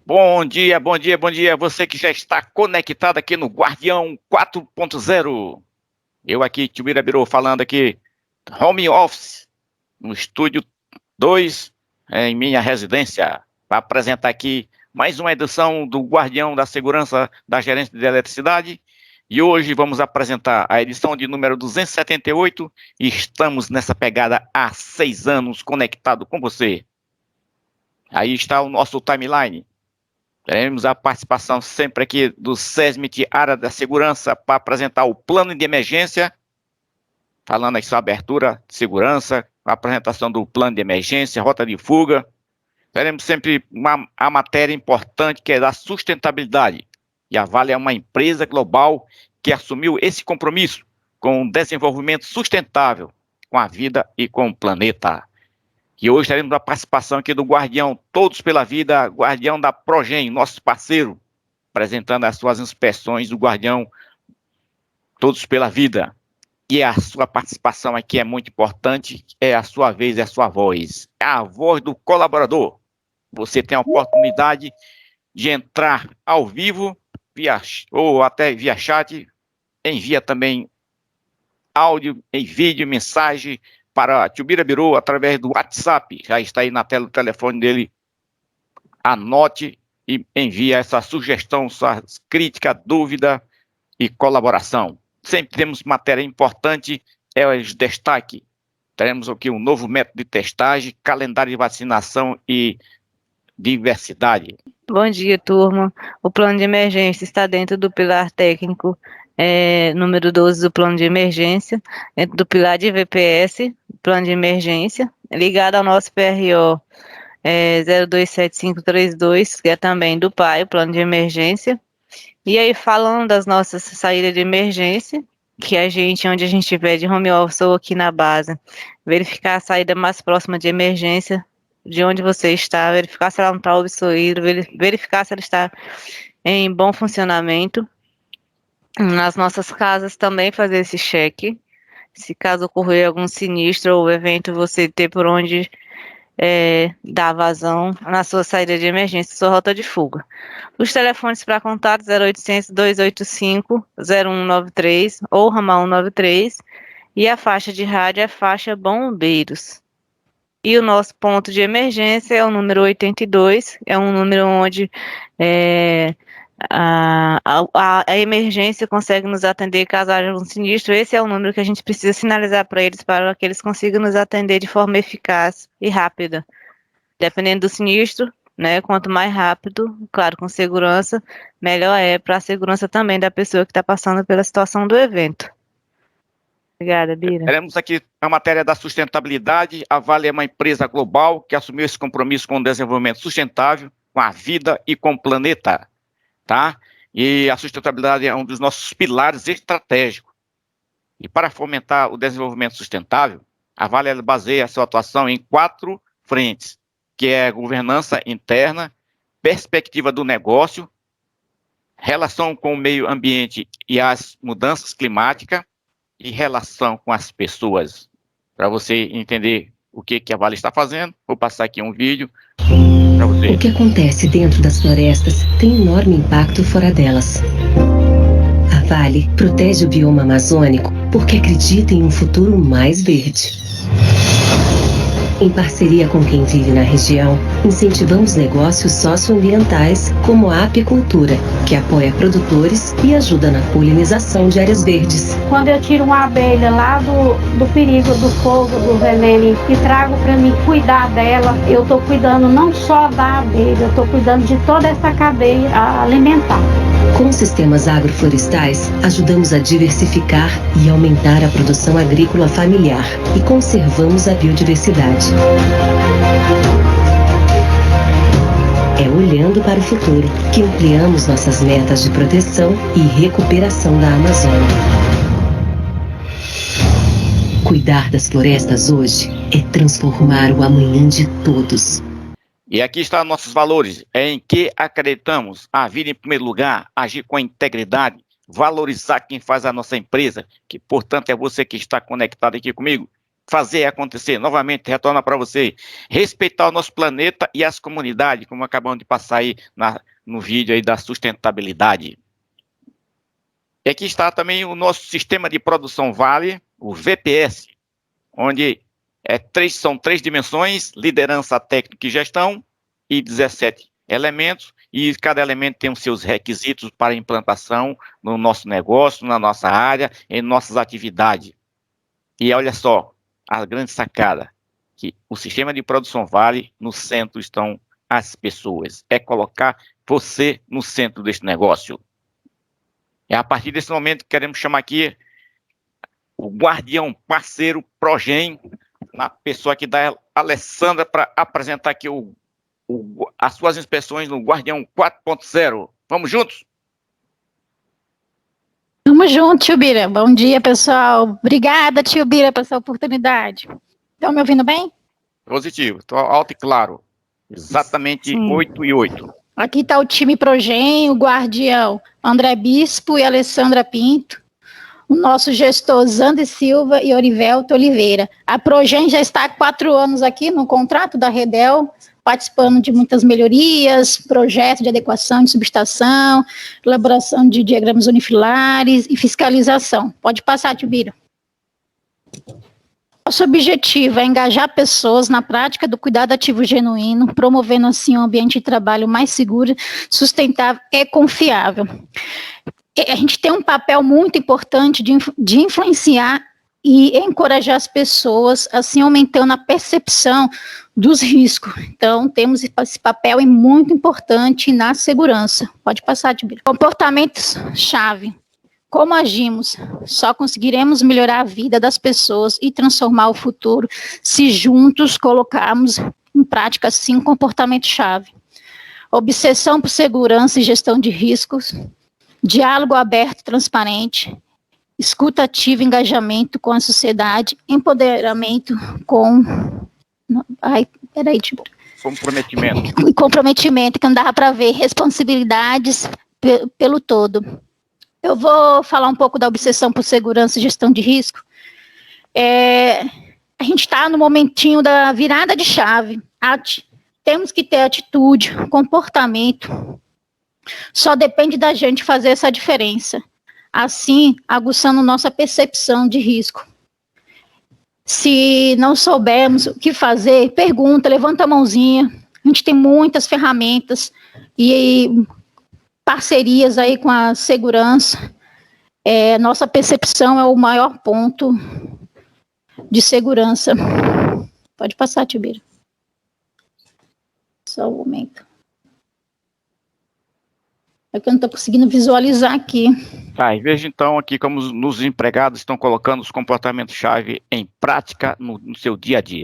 Bom dia, bom dia, bom dia. Você que já está conectado aqui no Guardião 4.0. Eu aqui, Tibira Biru, falando aqui, home office, no estúdio 2, em minha residência, para apresentar aqui mais uma edição do Guardião da Segurança da Gerência de Eletricidade. E hoje vamos apresentar a edição de número 278 e estamos nessa pegada há 6 anos conectado com você. Aí está o nosso timeline. Teremos a participação sempre aqui do SESMIT, área da segurança, para apresentar o plano de emergência, falando aqui sobre abertura de segurança, a apresentação do plano de emergência, rota de fuga. Teremos sempre a matéria importante, que é da sustentabilidade. E a Vale é uma empresa global que assumiu esse compromisso com o desenvolvimento sustentável com a vida e com o planeta. E hoje teremos a participação aqui do Guardião Todos pela Vida, Guardião da Progem, nosso parceiro, apresentando as suas inspeções do Guardião Todos pela Vida. E a sua participação aqui é muito importante, é a sua vez, é a sua voz. É a voz do colaborador. Você tem a oportunidade de entrar ao vivo, ou até via chat, envia também áudio, em vídeo, mensagem, para Tibira Biru através do WhatsApp. Já está aí na tela do telefone dele. Anote e envie essa sugestão, sua crítica, dúvida e colaboração. Sempre temos matéria importante, é o destaque. Teremos aqui um novo método de testagem, calendário de vacinação e diversidade. Bom dia, turma. O plano de emergência está dentro do pilar técnico número 12 do plano de emergência, dentro do pilar de VPS, plano de emergência, ligado ao nosso PRO 027532, que é também do PAI, o plano de emergência. E aí, falando das nossas saídas de emergência, que onde a gente estiver de home office ou aqui na base, verificar a saída mais próxima de emergência, de onde você está, verificar se ela não está obstruída, verificar se ela está em bom funcionamento. Nas nossas casas também fazer esse cheque. Se caso ocorrer algum sinistro ou evento, você ter por onde dar vazão na sua saída de emergência, sua rota de fuga. Os telefones para contato 0800 285 0193 ou ramal 193 e a faixa de rádio é a faixa Bombeiros. E o nosso ponto de emergência é o número 82, é um número onde a emergência consegue nos atender caso haja um sinistro. Esse é o número que a gente precisa sinalizar para que eles consigam nos atender de forma eficaz e rápida. Dependendo do sinistro, né, quanto mais rápido, claro, com segurança, melhor é para a segurança também da pessoa que está passando pela situação do evento. Obrigada, Bira. Teremos aqui a matéria da sustentabilidade. A Vale é uma empresa global que assumiu esse compromisso com o desenvolvimento sustentável, com a vida e com o planeta, tá? E a sustentabilidade é um dos nossos pilares estratégicos. E para fomentar o desenvolvimento sustentável, a Vale baseia a sua atuação em 4 frentes, que é governança interna, perspectiva do negócio, relação com o meio ambiente e as mudanças climáticas, e relação com as pessoas. Para você entender o que a Vale está fazendo, vou passar aqui um vídeo para você. O que acontece dentro das florestas tem enorme impacto fora delas. A Vale protege o bioma amazônico porque acredita em um futuro mais verde. Em parceria com quem vive na região, incentivamos negócios socioambientais como a apicultura, que apoia produtores e ajuda na polinização de áreas verdes. Quando eu tiro uma abelha lá do perigo do fogo, do veneno e trago para mim cuidar dela, eu estou cuidando não só da abelha, eu estou cuidando de toda essa cadeia alimentar. Com sistemas agroflorestais, ajudamos a diversificar e aumentar a produção agrícola familiar e conservamos a biodiversidade. É olhando para o futuro que ampliamos nossas metas de proteção e recuperação da Amazônia. Cuidar das florestas hoje é transformar o amanhã de todos. E aqui estão nossos valores, em que acreditamos: a vida em primeiro lugar, agir com integridade, valorizar quem faz a nossa empresa, que portanto é você que está conectado aqui comigo, fazer acontecer. Novamente, retorna para você. Respeitar o nosso planeta e as comunidades, como acabamos de passar aí no vídeo aí da sustentabilidade. E aqui está também o nosso sistema de produção Vale, o VPS, onde são 3 dimensões: liderança, técnica e gestão, e 17 elementos, e cada elemento tem os seus requisitos para implantação no nosso negócio, na nossa área, em nossas atividades. E olha só, a grande sacada, que o sistema de produção Vale, no centro estão as pessoas. É colocar você no centro deste negócio. É a partir desse momento que queremos chamar aqui o guardião parceiro Progem, na pessoa aqui da Alessandra, para apresentar aqui as suas inspeções no Guardião 4.0. Vamos juntos? Vamos juntos, tio Bira. Bom dia, pessoal. Obrigada, tio Bira, por essa oportunidade. Estão me ouvindo bem? Positivo, estou alto e claro. Exatamente. Sim. 8 e 8. Aqui está o time Progem, o guardião André Bispo e Alessandra Pinto, o nosso gestor Zander Silva e Orivelto Oliveira. A Progem já está há 4 anos aqui no contrato da Redel, participando de muitas melhorias, projetos de adequação de subestação, elaboração de diagramas unifilares e fiscalização. Pode passar, tio Bira. Nosso objetivo é engajar pessoas na prática do cuidado ativo genuíno, promovendo assim um ambiente de trabalho mais seguro, sustentável e confiável. A gente tem um papel muito importante de influenciar e encorajar as pessoas, assim aumentando a percepção dos riscos. Então, temos esse papel muito importante na segurança. Pode passar, Tibira. Comportamentos-chave. Como agimos? Só conseguiremos melhorar a vida das pessoas e transformar o futuro se juntos colocarmos em prática, sim, comportamento-chave. Obsessão por segurança e gestão de riscos, diálogo aberto e transparente, escuta ativa, engajamento com a sociedade, empoderamento com... Comprometimento. Comprometimento, que não dava para ver, responsabilidades pelo todo. Eu vou falar um pouco da obsessão por segurança e gestão de risco. A gente está no momentinho da virada de chave. Temos que ter atitude, comportamento. Só depende da gente fazer essa diferença. Assim, aguçando nossa percepção de risco. Se não soubermos o que fazer, pergunta, levanta a mãozinha. A gente tem muitas ferramentas e parcerias aí com a segurança. Nossa percepção é o maior ponto de segurança. Pode passar, tio Bira. Só um momento. É que eu não estou conseguindo visualizar aqui. Tá, e veja então aqui como os empregados estão colocando os comportamentos-chave em prática no seu dia a dia.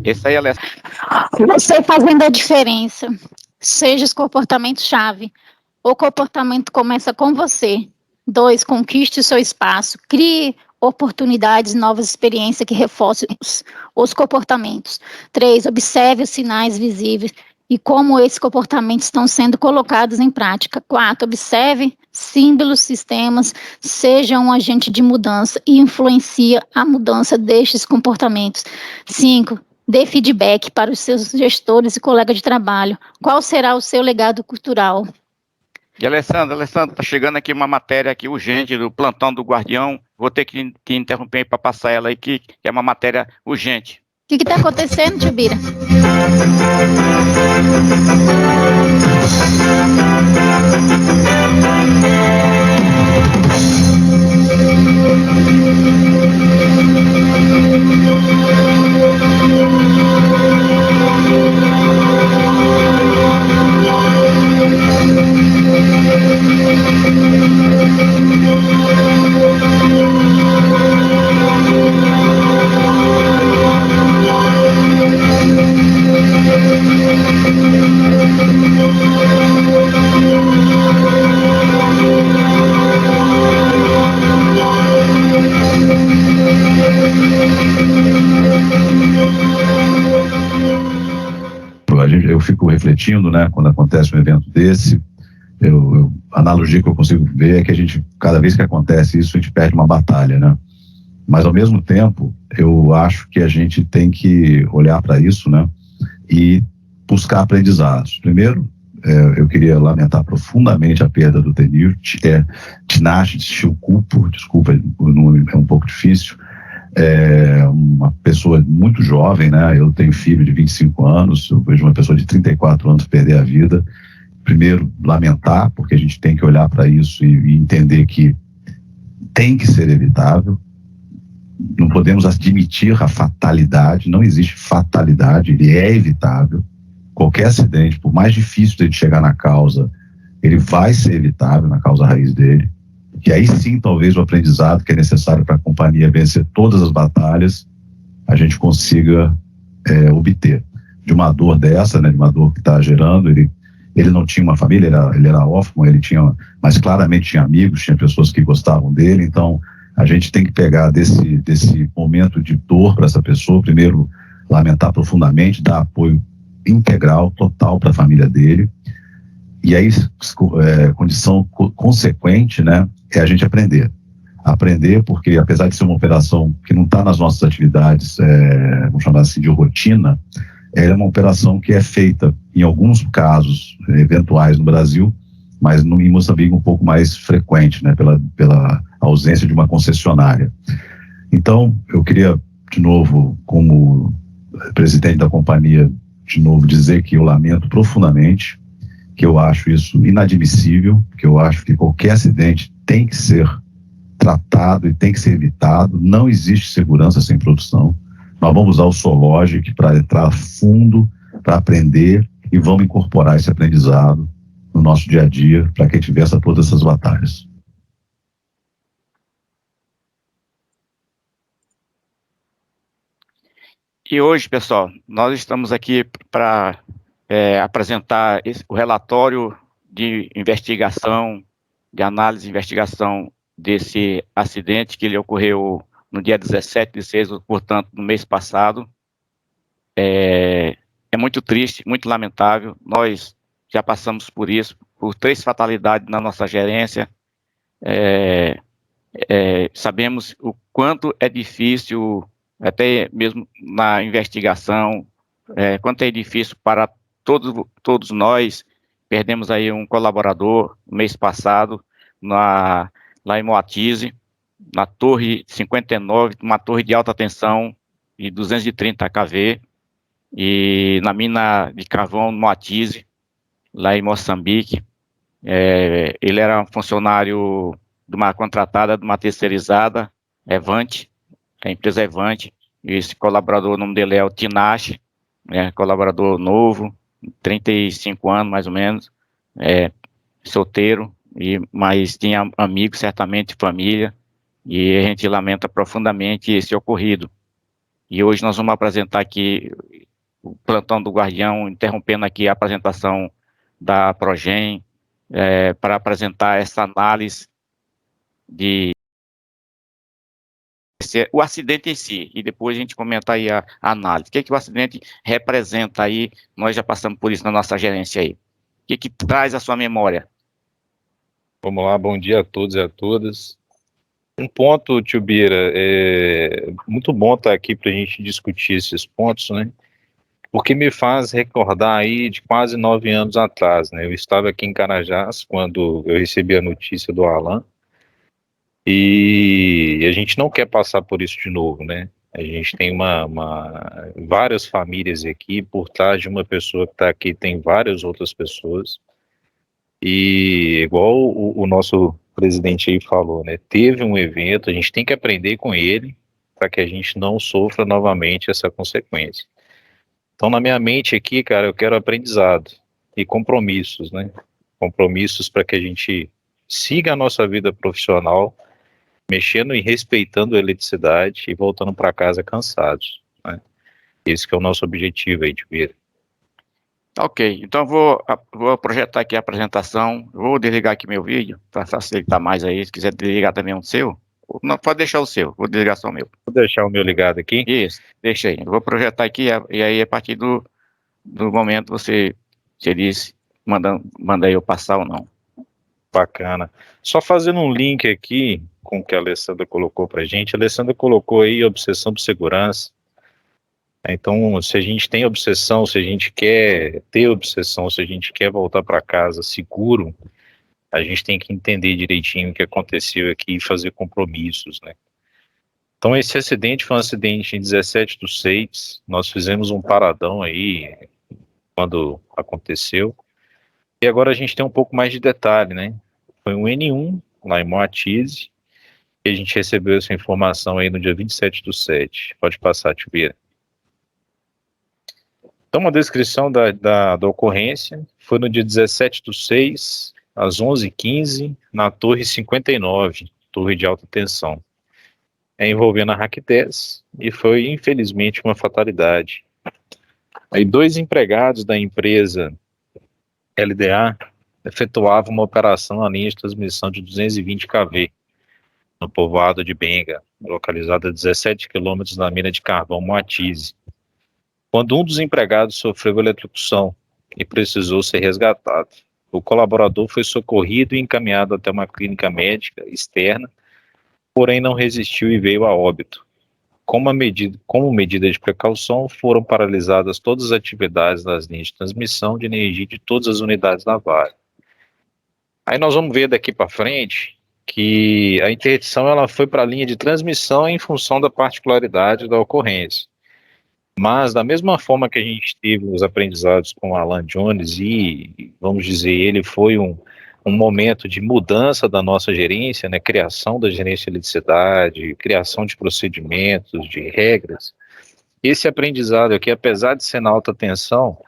Esse aí, Alessandra. Você fazendo a diferença, seja os comportamentos-chave, o comportamento começa com você. 2, conquiste o seu espaço, crie oportunidades, novas experiências que reforcem os comportamentos. 3, observe os sinais visíveis e como esses comportamentos estão sendo colocados em prática. 4, observe símbolos, sistemas, seja um agente de mudança e influencia a mudança destes comportamentos. 5. Dê feedback para os seus gestores e colegas de trabalho. Qual será o seu legado cultural? E Alessandra, tá chegando aqui uma matéria aqui urgente do plantão do Guardião. Vou ter que interromper para passar ela aí, que é uma matéria urgente. O que está acontecendo, Tio Bira? Eu fico refletindo, né, quando acontece um evento desse, a analogia que eu consigo ver é que a gente, cada vez que acontece isso, a gente perde uma batalha, né? Mas, ao mesmo tempo, eu acho que a gente tem que olhar para isso, né, e buscar aprendizados. Primeiro, eu queria lamentar profundamente a perda do Tenir Tinashe Shilkupo, desculpa, o nome é um pouco difícil, uma pessoa muito jovem, né? Eu tenho filho de 25 anos, eu vejo uma pessoa de 34 anos perder a vida. Primeiro, lamentar, porque a gente tem que olhar para isso e entender que tem que ser evitável. Não podemos admitir a fatalidade, não existe fatalidade, ele é evitável. Qualquer acidente, por mais difícil de chegar na causa, ele vai ser evitável, na causa raiz dele. Que aí sim, talvez o aprendizado que é necessário para a companhia vencer todas as batalhas, a gente consiga obter. De uma dor dessa, né, de uma dor que está gerando, ele não tinha uma família, ele era órfão, mas claramente tinha amigos, tinha pessoas que gostavam dele, então a gente tem que pegar desse momento de dor para essa pessoa, primeiro lamentar profundamente, dar apoio integral, total para a família dele, e aí condição consequente, né, é a gente aprender porque apesar de ser uma operação que não está nas nossas atividades, vamos chamar assim de rotina, ela é uma operação que é feita em alguns casos eventuais no Brasil, mas em Moçambique um pouco mais frequente, né, pela ausência de uma concessionária. Então, eu queria, de novo, como presidente da companhia, de novo dizer que eu lamento profundamente, que eu acho isso inadmissível, que eu acho que qualquer acidente tem que ser tratado e tem que ser evitado, não existe segurança sem produção. Nós vamos usar o SoLogic para entrar a fundo, para aprender e vamos incorporar esse aprendizado no nosso dia a dia para que a gente vença todas essas batalhas. E hoje, pessoal, nós estamos aqui para apresentar o relatório de investigação, de análise e investigação desse acidente que ele ocorreu no dia 17 de 6, portanto, no mês passado. É muito triste, muito lamentável. Nós já passamos por isso, por 3 fatalidades na nossa gerência. Sabemos o quanto é difícil, até mesmo na investigação, quanto é difícil para todos nós. Perdemos aí um colaborador no mês passado, lá em Moatize, na torre 59, uma torre de alta tensão de 230 kV, e na mina de carvão Moatize, lá em Moçambique. Ele era um funcionário de uma contratada, de uma terceirizada, Evante, a empresa Evante, e esse colaborador, o nome dele é o Tinashe, colaborador novo, 35 anos mais ou menos, solteiro, mas tinha amigos, certamente, família, e a gente lamenta profundamente esse ocorrido. E hoje nós vamos apresentar aqui o plantão do Guardião, interrompendo aqui a apresentação da Progem, para apresentar essa análise o acidente em si, e depois a gente comenta aí a análise. O que o acidente representa aí? Nós já passamos por isso na nossa gerência aí. O que traz à sua memória? Vamos lá, bom dia a todos e a todas. Um ponto, tio Bira, é muito bom estar aqui para a gente discutir esses pontos, né? Porque me faz recordar aí de quase 9 anos atrás, né? Eu estava aqui em Carajás quando eu recebi a notícia do Alan e a gente não quer passar por isso de novo, né? A gente tem várias famílias aqui, por trás de uma pessoa que está aqui tem várias outras pessoas. E igual o nosso presidente aí falou, né? Teve um evento, a gente tem que aprender com ele para que a gente não sofra novamente essa consequência. Então, na minha mente aqui, cara, eu quero aprendizado e compromissos, né? Compromissos para que a gente siga a nossa vida profissional, mexendo e respeitando a eletricidade e voltando para casa cansados, né? Esse que é o nosso objetivo aí de ver. Ok, então vou projetar aqui a apresentação, vou desligar aqui meu vídeo, para facilitar mais aí, se quiser desligar também o seu, não, pode deixar o seu, vou desligar só o meu. Vou deixar o meu ligado aqui. Isso, deixa aí, eu vou projetar aqui, e aí a partir do momento você diz, manda eu passar ou não. Bacana. Só fazendo um link aqui com o que a Alessandra colocou pra gente. A Alessandra colocou aí obsessão por segurança. Então, se a gente tem obsessão, se a gente quer ter obsessão, se a gente quer voltar para casa seguro, a gente tem que entender direitinho o que aconteceu aqui e fazer compromissos, né? Então, esse acidente foi um acidente em 17/6. Nós fizemos um paradão aí quando aconteceu. E agora a gente tem um pouco mais de detalhe, né? Foi um N1 lá em Moatize, e a gente recebeu essa informação aí no dia 27/7. Pode passar, tio Bira. Então, uma descrição da ocorrência foi no dia 17/6, às 11h15, na torre 59, torre de alta tensão. Envolvendo a RAC 10, e foi, infelizmente, uma fatalidade. Aí, 2 empregados da empresa LDA efetuavam uma operação na linha de transmissão de 220 kV, no povoado de Benga, localizado a 17 quilômetros da mina de carvão Moatize, quando um dos empregados sofreu eletrocução e precisou ser resgatado. O colaborador foi socorrido e encaminhado até uma clínica médica externa, porém não resistiu e veio a óbito. Como medida de precaução, foram paralisadas todas as atividades das linhas de transmissão de energia de todas as unidades da Vale. Aí nós vamos ver daqui para frente que a interdição ela foi para a linha de transmissão em função da particularidade da ocorrência. Mas, da mesma forma que a gente teve os aprendizados com Alan Jones e, vamos dizer, ele foi um momento de mudança da nossa gerência, né, criação da gerência de eletricidade, criação de procedimentos, de regras. Esse aprendizado aqui, apesar de ser na alta tensão,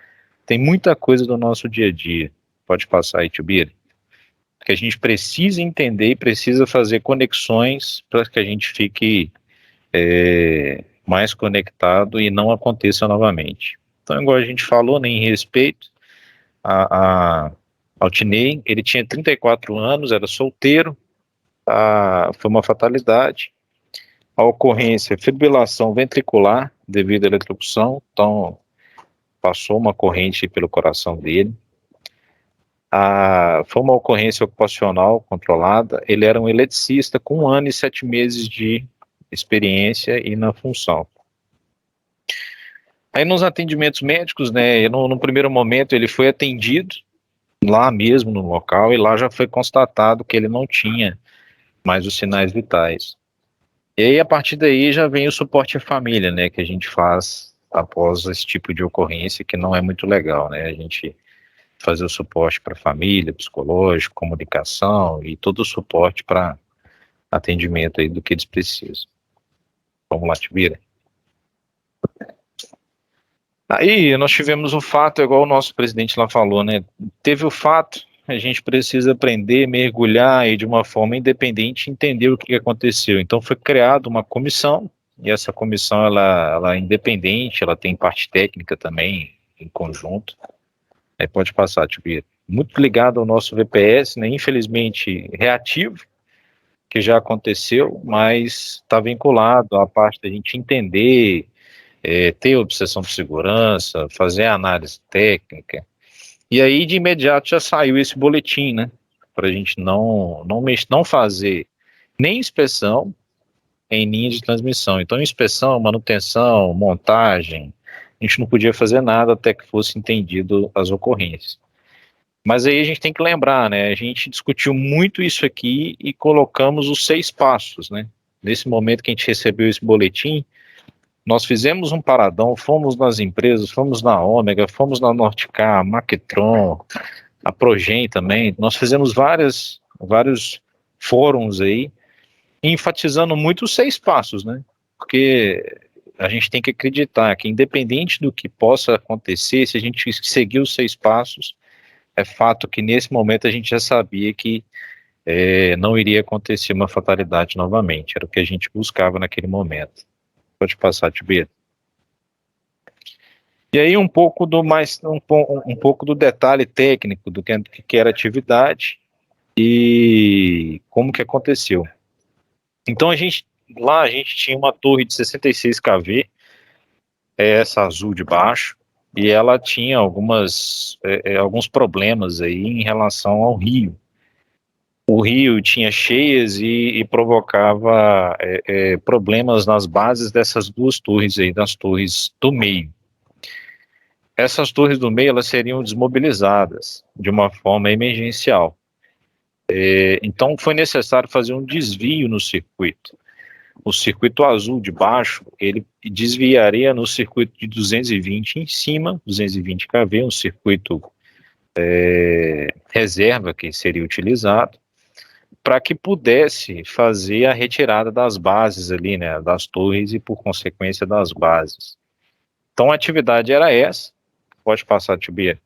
tem muita coisa do nosso dia a dia. Pode passar aí, tio Bira. Que a gente precisa entender e precisa fazer conexões para que a gente fique mais conectado e não aconteça novamente. Então, igual a gente falou, né, em respeito ao Tinei, ele tinha 34 anos, era solteiro, foi uma fatalidade. A ocorrência, fibrilação ventricular devido à eletrocução, então passou uma corrente pelo coração dele. Foi uma ocorrência ocupacional controlada, ele era um eletricista com 1 ano e 7 meses de experiência e na função. Aí nos atendimentos médicos, né, no primeiro momento ele foi atendido lá mesmo no local e lá já foi constatado que ele não tinha mais os sinais vitais. E aí a partir daí já vem o suporte à família, né, que a gente faz após esse tipo de ocorrência que não é muito legal, né, a gente fazer o suporte para a família, psicológico, comunicação e todo o suporte para atendimento aí do que eles precisam. Vamos lá, Tibira. Aí nós tivemos o fato, igual o nosso presidente lá falou, né? Teve o fato, a gente precisa aprender, mergulhar e de uma forma independente entender o que aconteceu. Então foi criada uma comissão, e essa comissão ela é independente, ela tem parte técnica também, em conjunto. Aí pode passar, Tibira. Muito ligado ao nosso VPS, né? Infelizmente reativo, que já aconteceu, mas está vinculado à parte da gente entender, ter obsessão por segurança, fazer a análise técnica. E aí, de imediato, já saiu esse boletim, né? para a gente não fazer nem inspeção em linha de transmissão. Então, inspeção, manutenção, montagem, a gente não podia fazer nada até que fosse entendido as ocorrências. Mas aí a gente tem que lembrar, né? A gente discutiu muito isso aqui e colocamos os 6 passos, né? Nesse momento que a gente recebeu esse boletim, nós fizemos um paradão, fomos nas empresas, fomos na Ômega, fomos na Nortecar, Maquetron, a Progen também. Nós fizemos vários fóruns aí, enfatizando muito os 6 passos, né? Porque a gente tem que acreditar que, independente do que possa acontecer, se a gente seguir os 6 passos, é fato que nesse momento a gente já sabia que não iria acontecer uma fatalidade novamente. Era o que a gente buscava naquele momento. Pode passar, Tibia. E aí um pouco do detalhe técnico do que era a atividade e como que aconteceu. Então a gente tinha uma torre de 66 kV, essa azul de baixo, e ela tinha alguns problemas aí em relação ao rio. O rio tinha cheias e provocava problemas nas bases dessas 2 torres aí, das torres do meio. Essas torres do meio, elas seriam desmobilizadas de uma forma emergencial. Então foi necessário fazer um desvio no circuito. O circuito azul de baixo, ele desviaria no circuito de 220 em cima, 220 kV, um circuito reserva que seria utilizado, para que pudesse fazer a retirada das bases ali, né, das torres e por consequência das bases. Então a atividade era essa. Pode passar, Tibia.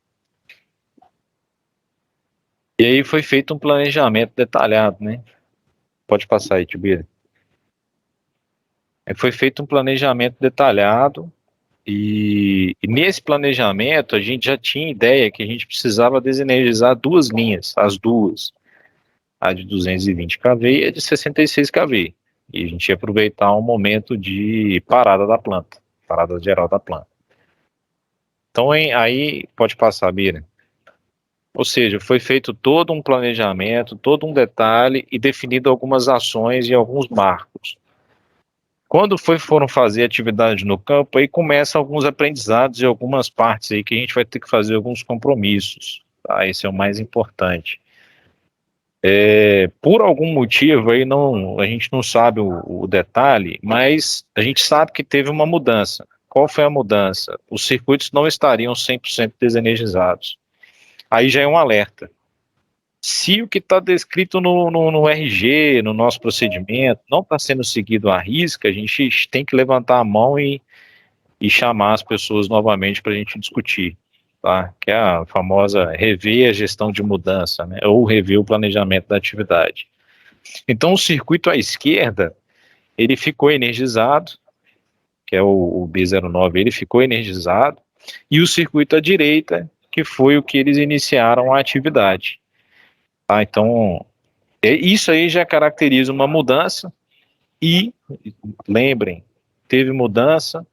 E aí foi feito um planejamento detalhado, né? Pode passar aí, Tibia. Foi feito um planejamento detalhado e nesse planejamento a gente já tinha ideia que a gente precisava desenergizar 2 linhas, as duas, a de 220 kV e a de 66 kV. E a gente ia aproveitar um momento de parada da planta, parada geral da planta. Então aí pode passar, Bira. Ou seja, foi feito todo um planejamento, todo um detalhe e definido algumas ações e alguns marcos. Quando foram fazer atividade no campo, aí começam alguns aprendizados e algumas partes aí que a gente vai ter que fazer alguns compromissos, tá? Esse é o mais importante. Por algum motivo aí a gente não sabe o detalhe, mas a gente sabe que teve uma mudança. Qual foi a mudança? Os circuitos não estariam 100% desenergizados. Aí já é um alerta. Se o que está descrito no RG, no nosso procedimento, não está sendo seguido à risca, a gente tem que levantar a mão e chamar as pessoas novamente para a gente discutir, tá? Que é a famosa rever a gestão de mudança, né? Ou rever o planejamento da atividade. Então o circuito à esquerda, ele ficou energizado, que é o B09, ele ficou energizado, e o circuito à direita, que foi o que eles iniciaram a atividade. Ah, então, isso aí já caracteriza uma mudança e, lembrem, teve mudança,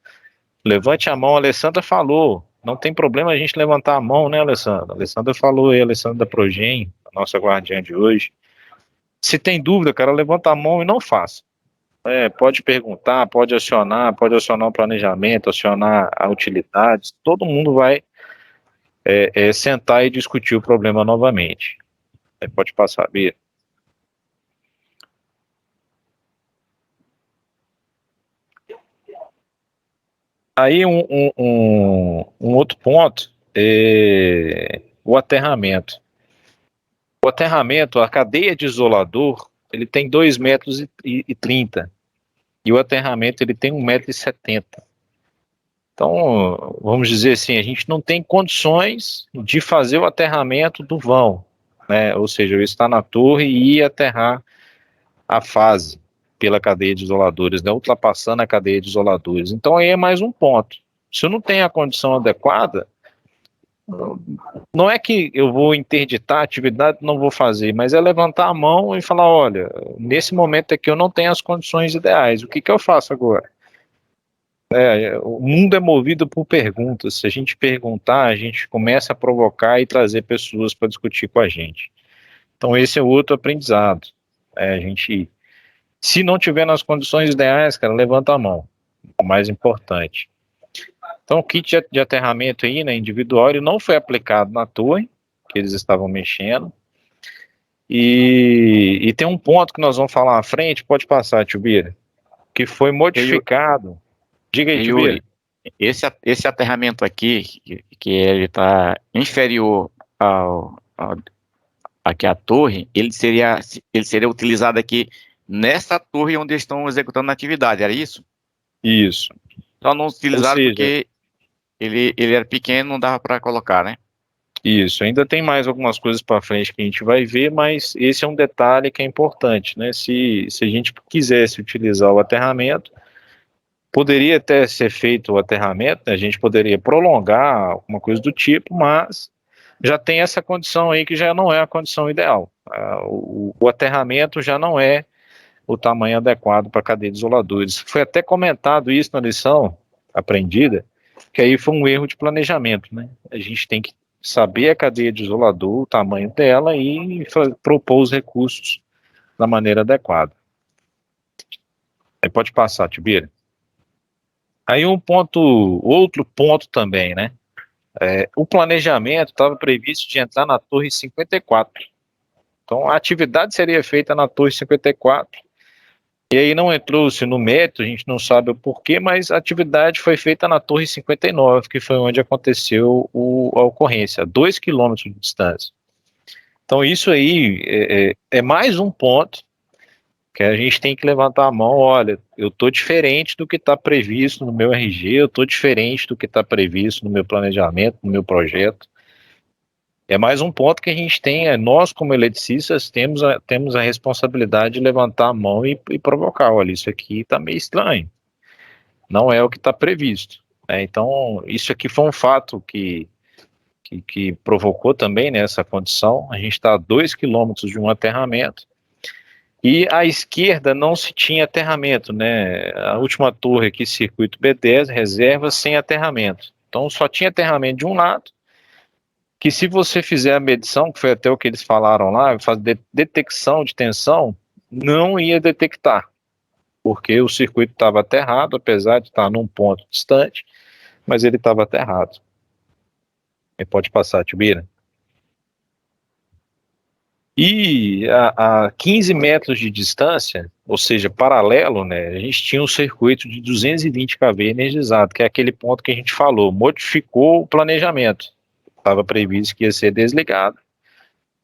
levante a mão, a Alessandra falou, não tem problema a gente levantar a mão, né, Alessandra? A Alessandra falou aí, a Alessandra da Progen, a nossa guardiã de hoje. Se tem dúvida, cara, levanta a mão e não faça. Pode perguntar, pode acionar o planejamento, acionar a utilidade, todo mundo vai sentar e discutir o problema novamente. Pode passar, Bia. Aí um outro ponto é o aterramento. O aterramento, a cadeia de isolador, ele tem 2,30 metros e o aterramento ele tem 1,70 metros. Então, vamos dizer assim, a gente não tem condições de fazer o aterramento do vão, né? Ou seja, eu estar na torre e ir aterrar a fase pela cadeia de isoladores, né? Ultrapassando a cadeia de isoladores. Então aí é mais um ponto. Se eu não tenho a condição adequada, não é que eu vou interditar a atividade, não vou fazer, mas é levantar a mão e falar, olha, nesse momento aqui eu não tenho as condições ideais, o que eu faço agora? O mundo é movido por perguntas. Se a gente perguntar, a gente começa a provocar e trazer pessoas para discutir com a gente. Então esse é outro aprendizado. A gente, se não tiver nas condições ideais, cara, levanta a mão. O mais importante. Então o kit de aterramento aí, né, individual, ele não foi aplicado na torre, que eles estavam mexendo. E tem um ponto que nós vamos falar à frente, pode passar, tio Bira, que foi modificado. Diga aí, tio Bira. Esse aterramento aqui, que ele está inferior aqui à torre, ele seria utilizado aqui nessa torre onde estão executando a atividade, era isso? Isso. Só não utilizaram porque ele era pequeno, não dava para colocar, né? Isso, ainda tem mais algumas coisas para frente que a gente vai ver, mas esse é um detalhe que é importante, né? Se a gente quisesse utilizar o aterramento, poderia até ser feito o aterramento, né? A gente poderia prolongar alguma coisa do tipo, mas já tem essa condição aí que já não é a condição ideal. O aterramento já não é o tamanho adequado para a cadeia de isoladores. Foi até comentado isso na lição aprendida, que aí foi um erro de planejamento, né? A gente tem que saber a cadeia de isolador, o tamanho dela e propor os recursos da maneira adequada. Aí pode passar, Tibira. Aí outro ponto também, né? O planejamento estava previsto de entrar na torre 54. Então a atividade seria feita na torre 54. E aí não entrou-se no mérito, a gente não sabe o porquê, mas a atividade foi feita na torre 59, que foi onde aconteceu a ocorrência, a 2 quilômetros de distância. Então isso aí é mais um ponto que a gente tem que levantar a mão. Olha, eu estou diferente do que está previsto no meu RG, eu estou diferente do que está previsto no meu planejamento, no meu projeto. É mais um ponto que a gente tem, nós como eletricistas temos a responsabilidade de levantar a mão e provocar, olha, isso aqui está meio estranho, não é o que está previsto. Então, isso aqui foi um fato que provocou também, né, essa condição. A gente está a 2 quilômetros de um aterramento, e à esquerda não se tinha aterramento, né, a última torre aqui, circuito B10, reserva sem aterramento. Então, só tinha aterramento de um lado, que se você fizer a medição, que foi até o que eles falaram lá, fazer detecção de tensão, não ia detectar, porque o circuito estava aterrado, apesar de estar num ponto distante, mas ele estava aterrado. E pode passar, Tibira. E a 15 metros de distância, ou seja, paralelo, né, a gente tinha um circuito de 220 kV energizado, que é aquele ponto que a gente falou, modificou o planejamento. Estava previsto que ia ser desligado,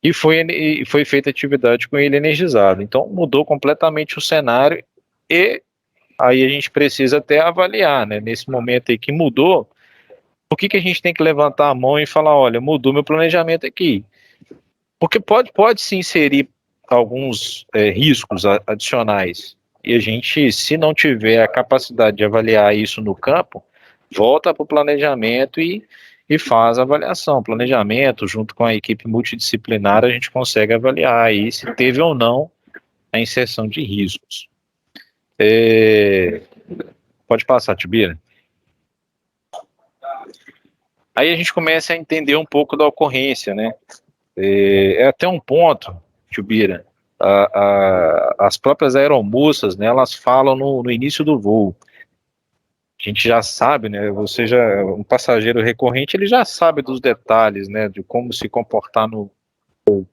e foi feita atividade com ele energizado. Então mudou completamente o cenário, e aí a gente precisa até avaliar, né, nesse momento aí que mudou, por que a gente tem que levantar a mão e falar, olha, mudou meu planejamento aqui? Porque pode se inserir alguns riscos adicionais, e a gente, se não tiver a capacidade de avaliar isso no campo, volta para o planejamento e faz a avaliação. Planejamento, junto com a equipe multidisciplinar, a gente consegue avaliar aí se teve ou não a inserção de riscos. Pode passar, Tibira. Aí a gente começa a entender um pouco da ocorrência, né? Até um ponto, Tibira, as próprias aeromoças, né, elas falam no início do voo. A gente já sabe, né, um passageiro recorrente, ele já sabe dos detalhes, né, de como se comportar no voo.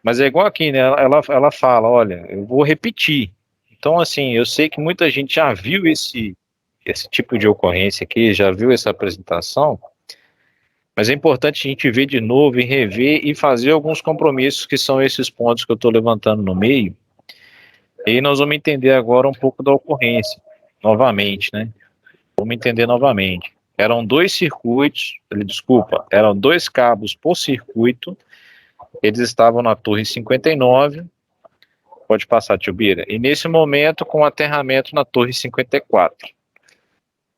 Mas é igual aqui, né, ela fala, olha, eu vou repetir. Então, assim, eu sei que muita gente já viu esse tipo de ocorrência aqui, já viu essa apresentação, mas é importante a gente ver de novo e rever e fazer alguns compromissos, que são esses pontos que eu estou levantando no meio. E aí nós vamos entender agora um pouco da ocorrência, novamente, né? Vamos entender novamente. Eram 2 circuitos, eram 2 cabos por circuito, eles estavam na torre 59, pode passar, tio Bira, e nesse momento com aterramento na torre 54.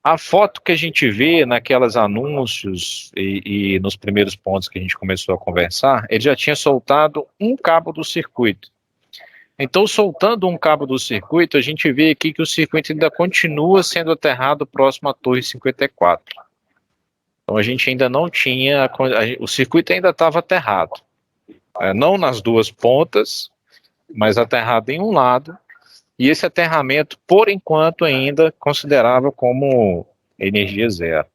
A foto que a gente vê naquelas anúncios e nos primeiros pontos que a gente começou a conversar, ele já tinha soltado um cabo do circuito. Então, soltando um cabo do circuito, a gente vê aqui que o circuito ainda continua sendo aterrado próximo à torre 54. Então, a gente ainda não tinha, o circuito ainda estava aterrado. não nas duas pontas, mas aterrado em um lado, e esse aterramento, por enquanto, ainda considerável como energia zero.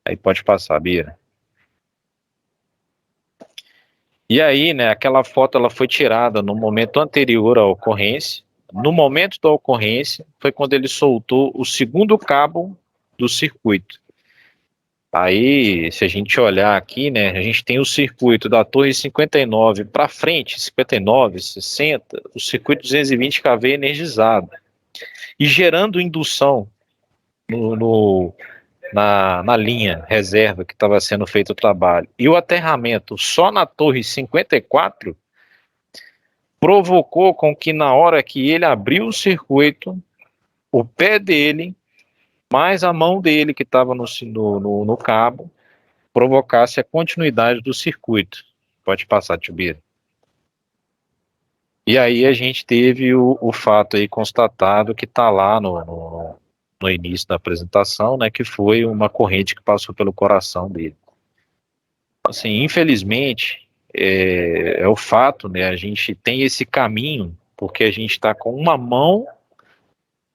Aí pode passar, Bia. E aí, né, aquela foto ela foi tirada no momento anterior à ocorrência. No momento da ocorrência, foi quando ele soltou o segundo cabo do circuito. Aí, se a gente olhar aqui, né, a gente tem o circuito da torre 59 para frente, 59, 60, o circuito 220 kV energizado, e gerando indução na linha reserva que estava sendo feito o trabalho. E o aterramento só na torre 54 provocou com que na hora que ele abriu o circuito, o pé dele, mais a mão dele que estava no cabo, provocasse a continuidade do circuito. Pode passar, Tibira. E aí a gente teve o fato aí constatado que está lá no início da apresentação, né, que foi uma corrente que passou pelo coração dele. Assim, infelizmente, é o fato, né, a gente tem esse caminho, porque a gente está com uma mão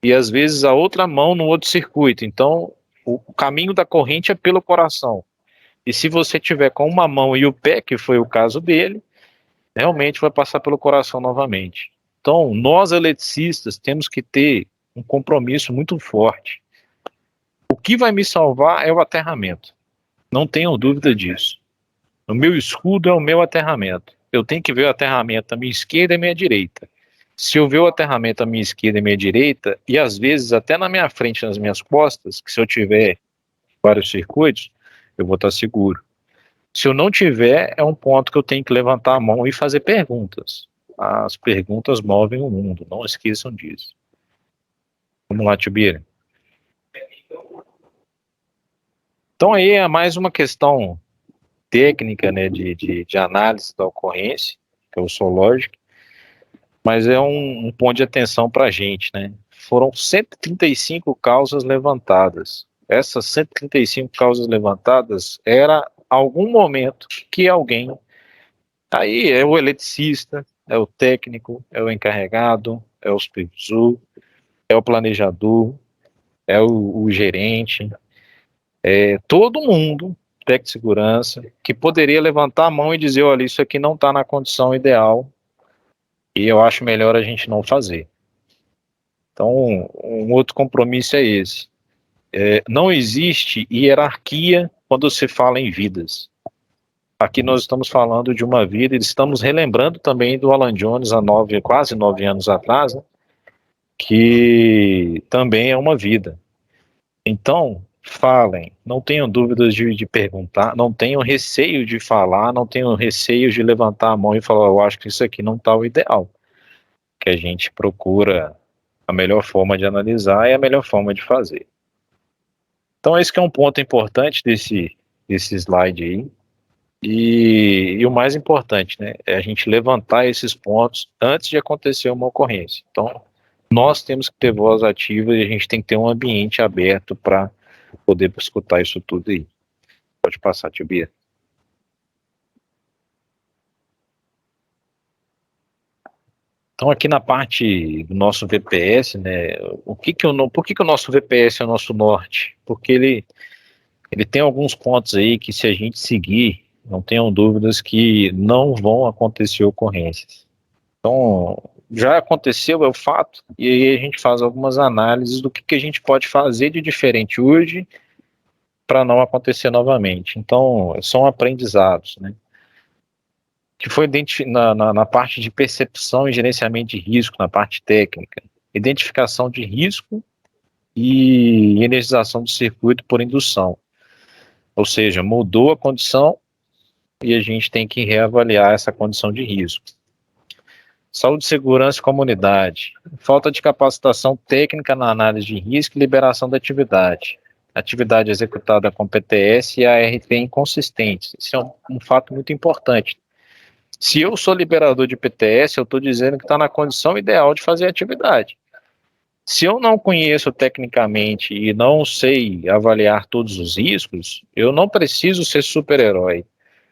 e às vezes a outra mão no outro circuito. Então, o caminho da corrente é pelo coração. E se você tiver com uma mão e o pé, que foi o caso dele, realmente vai passar pelo coração novamente. Então, nós eletricistas temos que ter um compromisso muito forte. O que vai me salvar é o aterramento. Não tenham dúvida disso. O meu escudo é o meu aterramento. Eu tenho que ver o aterramento à minha esquerda e à minha direita. Se eu ver o aterramento à minha esquerda e à minha direita, e às vezes até na minha frente, nas minhas costas, que se eu tiver vários circuitos, eu vou estar seguro. Se eu não tiver, é um ponto que eu tenho que levantar a mão e fazer perguntas. As perguntas movem o mundo, não esqueçam disso. Vamos lá, Tibira. Então aí é mais uma questão técnica, né, de análise da ocorrência, que é o SOLOGIC, mas é um ponto de atenção para a gente, né? Foram 135 causas levantadas. Essas 135 causas levantadas era algum momento que alguém, aí é o eletricista, é o técnico, é o encarregado, é o supervisor, é o planejador, é o gerente, é todo mundo, técnico de segurança, que poderia levantar a mão e dizer, olha, isso aqui não está na condição ideal e eu acho melhor a gente não fazer. Então, um outro compromisso é esse. Não existe hierarquia quando se fala em vidas. Aqui nós estamos falando de uma vida e estamos relembrando também do Alan Jones há quase 9 anos atrás, né, que também é uma vida. Então, falem, não tenham dúvidas de perguntar, não tenham receio de falar, não tenham receio de levantar a mão e falar, eu acho que isso aqui não está o ideal. Que a gente procura a melhor forma de analisar e a melhor forma de fazer. Então esse que é um ponto importante desse slide aí. E o mais importante, né, é a gente levantar esses pontos antes de acontecer uma ocorrência. Então, nós temos que ter voz ativa e a gente tem que ter um ambiente aberto para poder escutar isso tudo aí. Pode passar, tio Bia. Então, aqui na parte do nosso VPS, né, por que o nosso VPS é o nosso norte? Porque ele tem alguns pontos aí que, se a gente seguir, não tenham dúvidas que não vão acontecer ocorrências. Então, já aconteceu, é o fato, e aí a gente faz algumas análises do que a gente pode fazer de diferente hoje para não acontecer novamente. Então, são aprendizados, né? Que foi na parte de percepção e gerenciamento de risco, na parte técnica, identificação de risco e energização do circuito por indução. Ou seja, mudou a condição e a gente tem que reavaliar essa condição de risco. Saúde, segurança e comunidade. Falta de capacitação técnica na análise de risco e liberação da atividade. Atividade executada com PTS e ART inconsistentes. Isso é um fato muito importante. Se eu sou liberador de PTS, eu estou dizendo que está na condição ideal de fazer a atividade. Se eu não conheço tecnicamente e não sei avaliar todos os riscos, eu não preciso ser super-herói.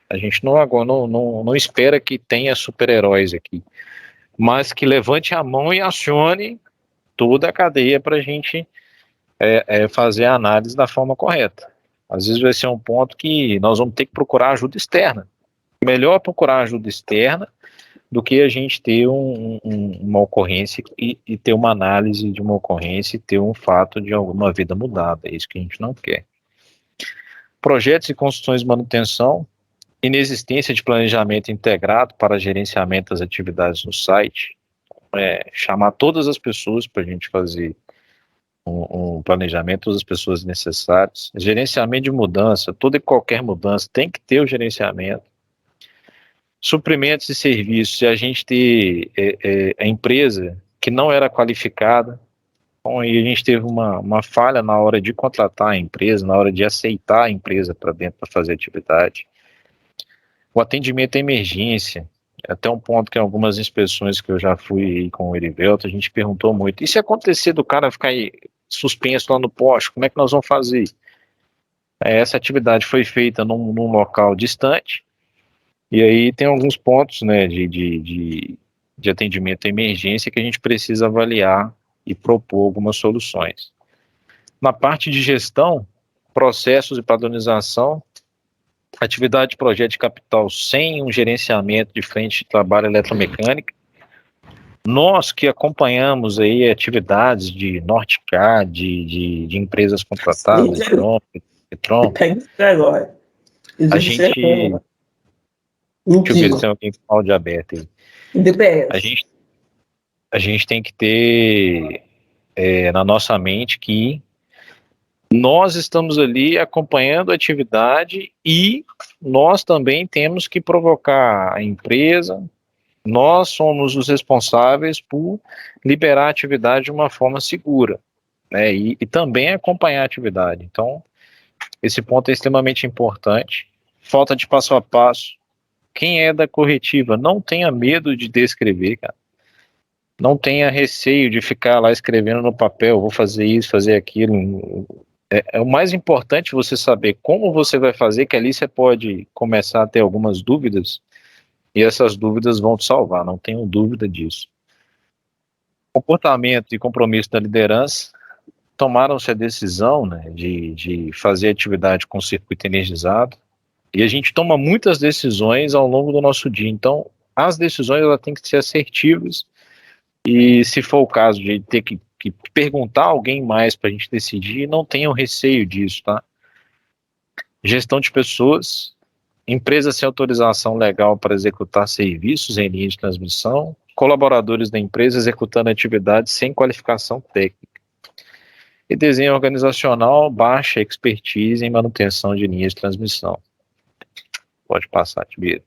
A gente não espera que tenha super-heróis aqui, mas que levante a mão e acione toda a cadeia para a gente fazer a análise da forma correta. Às vezes vai ser um ponto que nós vamos ter que procurar ajuda externa. Melhor procurar ajuda externa do que a gente ter uma ocorrência e ter uma análise de uma ocorrência e ter um fato de alguma vida mudada. É isso que a gente não quer. Projetos e construções de manutenção, inexistência de planejamento integrado para gerenciamento das atividades no site, chamar todas as pessoas para a gente fazer um planejamento, todas as pessoas necessárias, gerenciamento de mudança, toda e qualquer mudança tem que ter o gerenciamento, suprimentos e serviços, se a gente ter a empresa que não era qualificada, bom, e a gente teve uma falha na hora de contratar a empresa, na hora de aceitar a empresa para dentro para fazer atividade. O atendimento à emergência, até um ponto que em algumas inspeções que eu já fui com o Erivelto, a gente perguntou muito, e se acontecer do cara ficar aí suspenso lá no poste, como é que nós vamos fazer? Essa atividade foi feita num local distante, e aí tem alguns pontos, né, de atendimento à emergência que a gente precisa avaliar e propor algumas soluções. Na parte de gestão, processos e padronização, atividade de projeto de capital sem um gerenciamento de frente de trabalho eletromecânica. Nós que acompanhamos aí atividades de Nortecar, de empresas contratadas, Petron, a gente... Deixa eu ver se tem alguém com áudio aberto aí. A gente tem que ter na nossa mente que nós estamos ali acompanhando a atividade e nós também temos que provocar a empresa, nós somos os responsáveis por liberar a atividade de uma forma segura, né, e também acompanhar a atividade. Então, esse ponto é extremamente importante. Falta de passo a passo. Quem é da corretiva, não tenha medo de descrever, cara. Não tenha receio de ficar lá escrevendo no papel, vou fazer isso, fazer aquilo. É o mais importante você saber como você vai fazer, que ali você pode começar a ter algumas dúvidas, e essas dúvidas vão te salvar, não tenho dúvida disso. Comportamento e compromisso da liderança, tomaram-se a decisão, né, de fazer atividade com circuito energizado, e a gente toma muitas decisões ao longo do nosso dia, então as decisões elas têm que ser assertivas, e se for o caso de ter que perguntar a alguém mais para a gente decidir, não tenham receio disso, tá? Gestão de pessoas, empresa sem autorização legal para executar serviços em linha de transmissão, colaboradores da empresa executando atividades sem qualificação técnica. E desenho organizacional, baixa expertise em manutenção de linhas de transmissão. Pode passar, Tibira.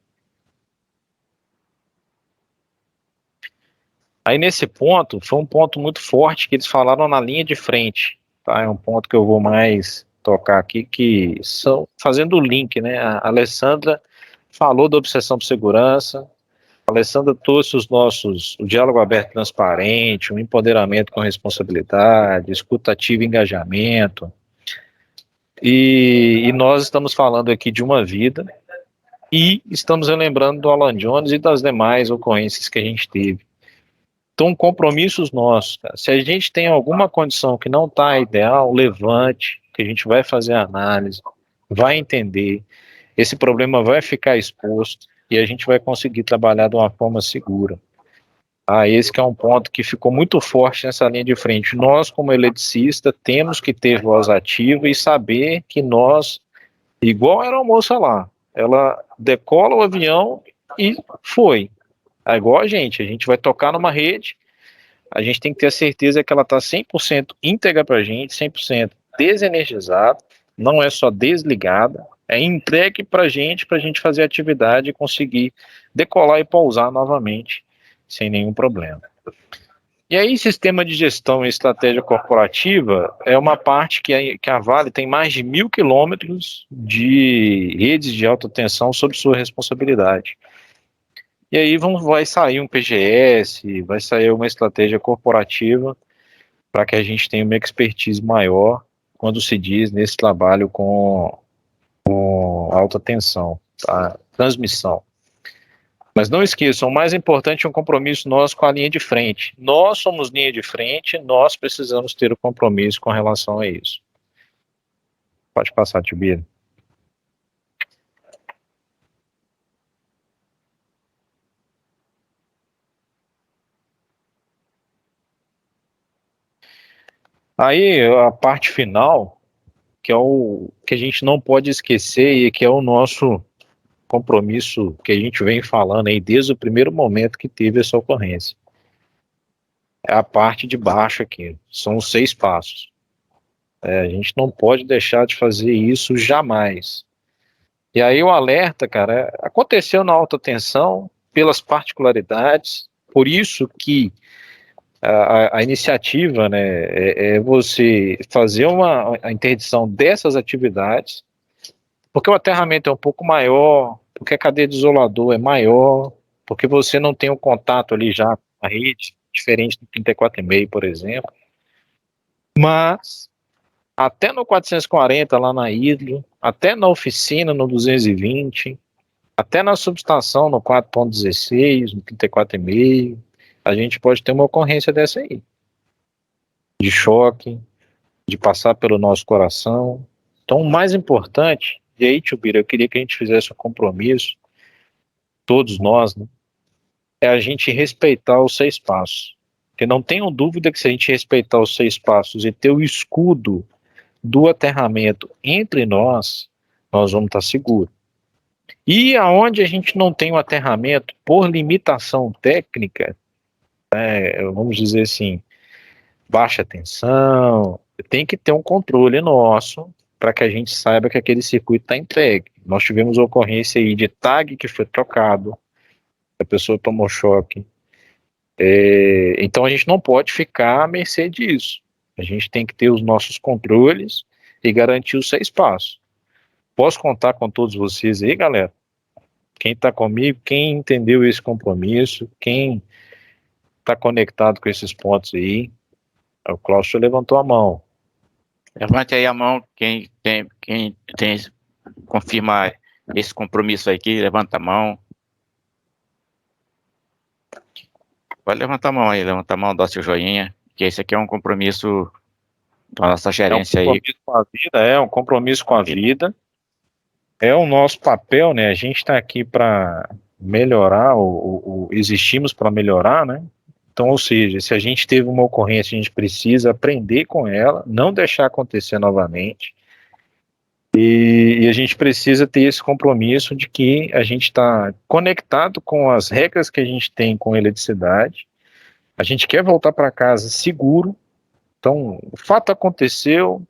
Aí nesse ponto, foi um ponto muito forte que eles falaram na linha de frente, tá? É um ponto que eu vou mais tocar aqui, que são, fazendo o link, né? A Alessandra falou da obsessão por segurança, a Alessandra trouxe o diálogo aberto e transparente, o empoderamento com responsabilidade, escutativa e engajamento, e nós estamos falando aqui de uma vida, e estamos relembrando do Alan Jones e das demais ocorrências que a gente teve. Então, compromissos nossos, cara. Se a gente tem alguma condição que não está ideal, levante, que a gente vai fazer a análise, vai entender, esse problema vai ficar exposto e a gente vai conseguir trabalhar de uma forma segura. Esse que é um ponto que ficou muito forte nessa linha de frente. Nós, como eletricista, temos que ter voz ativa e saber que nós, igual era a moça lá, ela decola o avião e foi. Igual a gente vai tocar numa rede, a gente tem que ter a certeza que ela está 100% íntegra para a gente, 100% desenergizada, não é só desligada, é entregue para a gente fazer a atividade e conseguir decolar e pousar novamente, sem nenhum problema. E aí, sistema de gestão e estratégia corporativa é uma parte que a Vale tem mais de 1.000 quilômetros de redes de alta tensão sob sua responsabilidade. E aí vai sair um PGS, vai sair uma estratégia corporativa para que a gente tenha uma expertise maior quando se diz nesse trabalho com alta tensão. a transmissão. Mas não esqueçam, o mais importante é um compromisso nosso com a linha de frente. Nós somos linha de frente, nós precisamos ter o compromisso com relação a isso. Pode passar, tio Bira. Aí, a parte final, que é o que a gente não pode esquecer e que é o nosso compromisso que a gente vem falando aí desde o primeiro momento que teve essa ocorrência. É a parte de baixo aqui, são os 6 passos. A gente não pode deixar de fazer isso jamais. E aí o alerta, cara, aconteceu na alta tensão, pelas particularidades, por isso que a iniciativa, né, é você fazer a interdição dessas atividades, porque o aterramento é um pouco maior, porque a cadeia de isolador é maior, porque você não tem um contato ali já com a rede, diferente do 34,5, por exemplo. Mas, até no 440, lá na Hidro, até na oficina, no 220, até na subestação, no 4.16, no 34,5, a gente pode ter uma ocorrência dessa aí. De choque, de passar pelo nosso coração. Então, o mais importante, e aí, tio Bira, eu queria que a gente fizesse um compromisso, todos nós, né, é a gente respeitar os 6 passos. Porque não tenham dúvida que se a gente respeitar os 6 passos e ter o escudo do aterramento entre nós vamos estar seguros. E aonde a gente não tem o aterramento por limitação técnica, vamos dizer assim, baixa tensão, tem que ter um controle nosso para que a gente saiba que aquele circuito está entregue. Nós tivemos ocorrência aí de tag que foi trocado, a pessoa tomou choque. Então a gente não pode ficar à mercê disso. A gente tem que ter os nossos controles e garantir os 6 passos. Posso contar com todos vocês aí, galera? Quem está comigo, quem entendeu esse compromisso, quem está conectado com esses pontos aí. O Cláudio levantou a mão. Levante aí a mão, quem tem confirmar esse compromisso aqui, levanta a mão. Pode levantar a mão aí, levanta a mão, dá seu joinha, que esse aqui é um compromisso da nossa gerência aí. Com a vida, um compromisso com a vida. É o nosso papel, né? A gente está aqui para melhorar, existimos para melhorar, né? Então, ou seja, se a gente teve uma ocorrência, a gente precisa aprender com ela, não deixar acontecer novamente. E a gente precisa ter esse compromisso de que a gente está conectado com as regras que a gente tem com eletricidade. A gente quer voltar para casa seguro. Então, o fato aconteceu,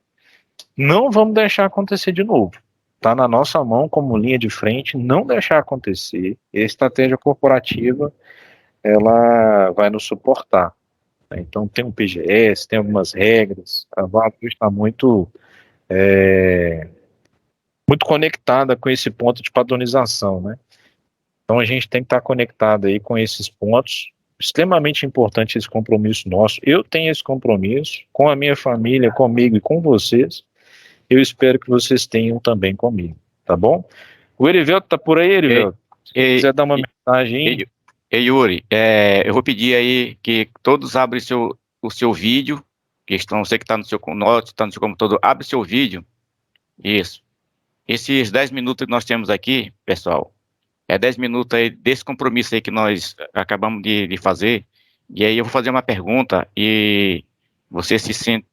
não vamos deixar acontecer de novo. Está na nossa mão como linha de frente, não deixar acontecer. E a estratégia corporativa, ela vai nos suportar. Então tem um PGS, tem algumas regras, a Vale está muito conectada com esse ponto de padronização, né? Então a gente tem que estar conectado aí com esses pontos, extremamente importante esse compromisso nosso. Eu tenho esse compromisso com a minha família, comigo e com vocês. Eu espero que vocês tenham também comigo, tá bom? O Erivelto tá por aí, Erivelto? Se quiser dar uma mensagem aí. Ei, Yuri, eu vou pedir aí que todos abrem o seu vídeo, você que está no seu computador, abre seu vídeo. Isso. Esses 10 minutos que nós temos aqui, pessoal, 10 minutos aí desse compromisso aí que nós acabamos de fazer, e aí eu vou fazer uma pergunta e você se sente,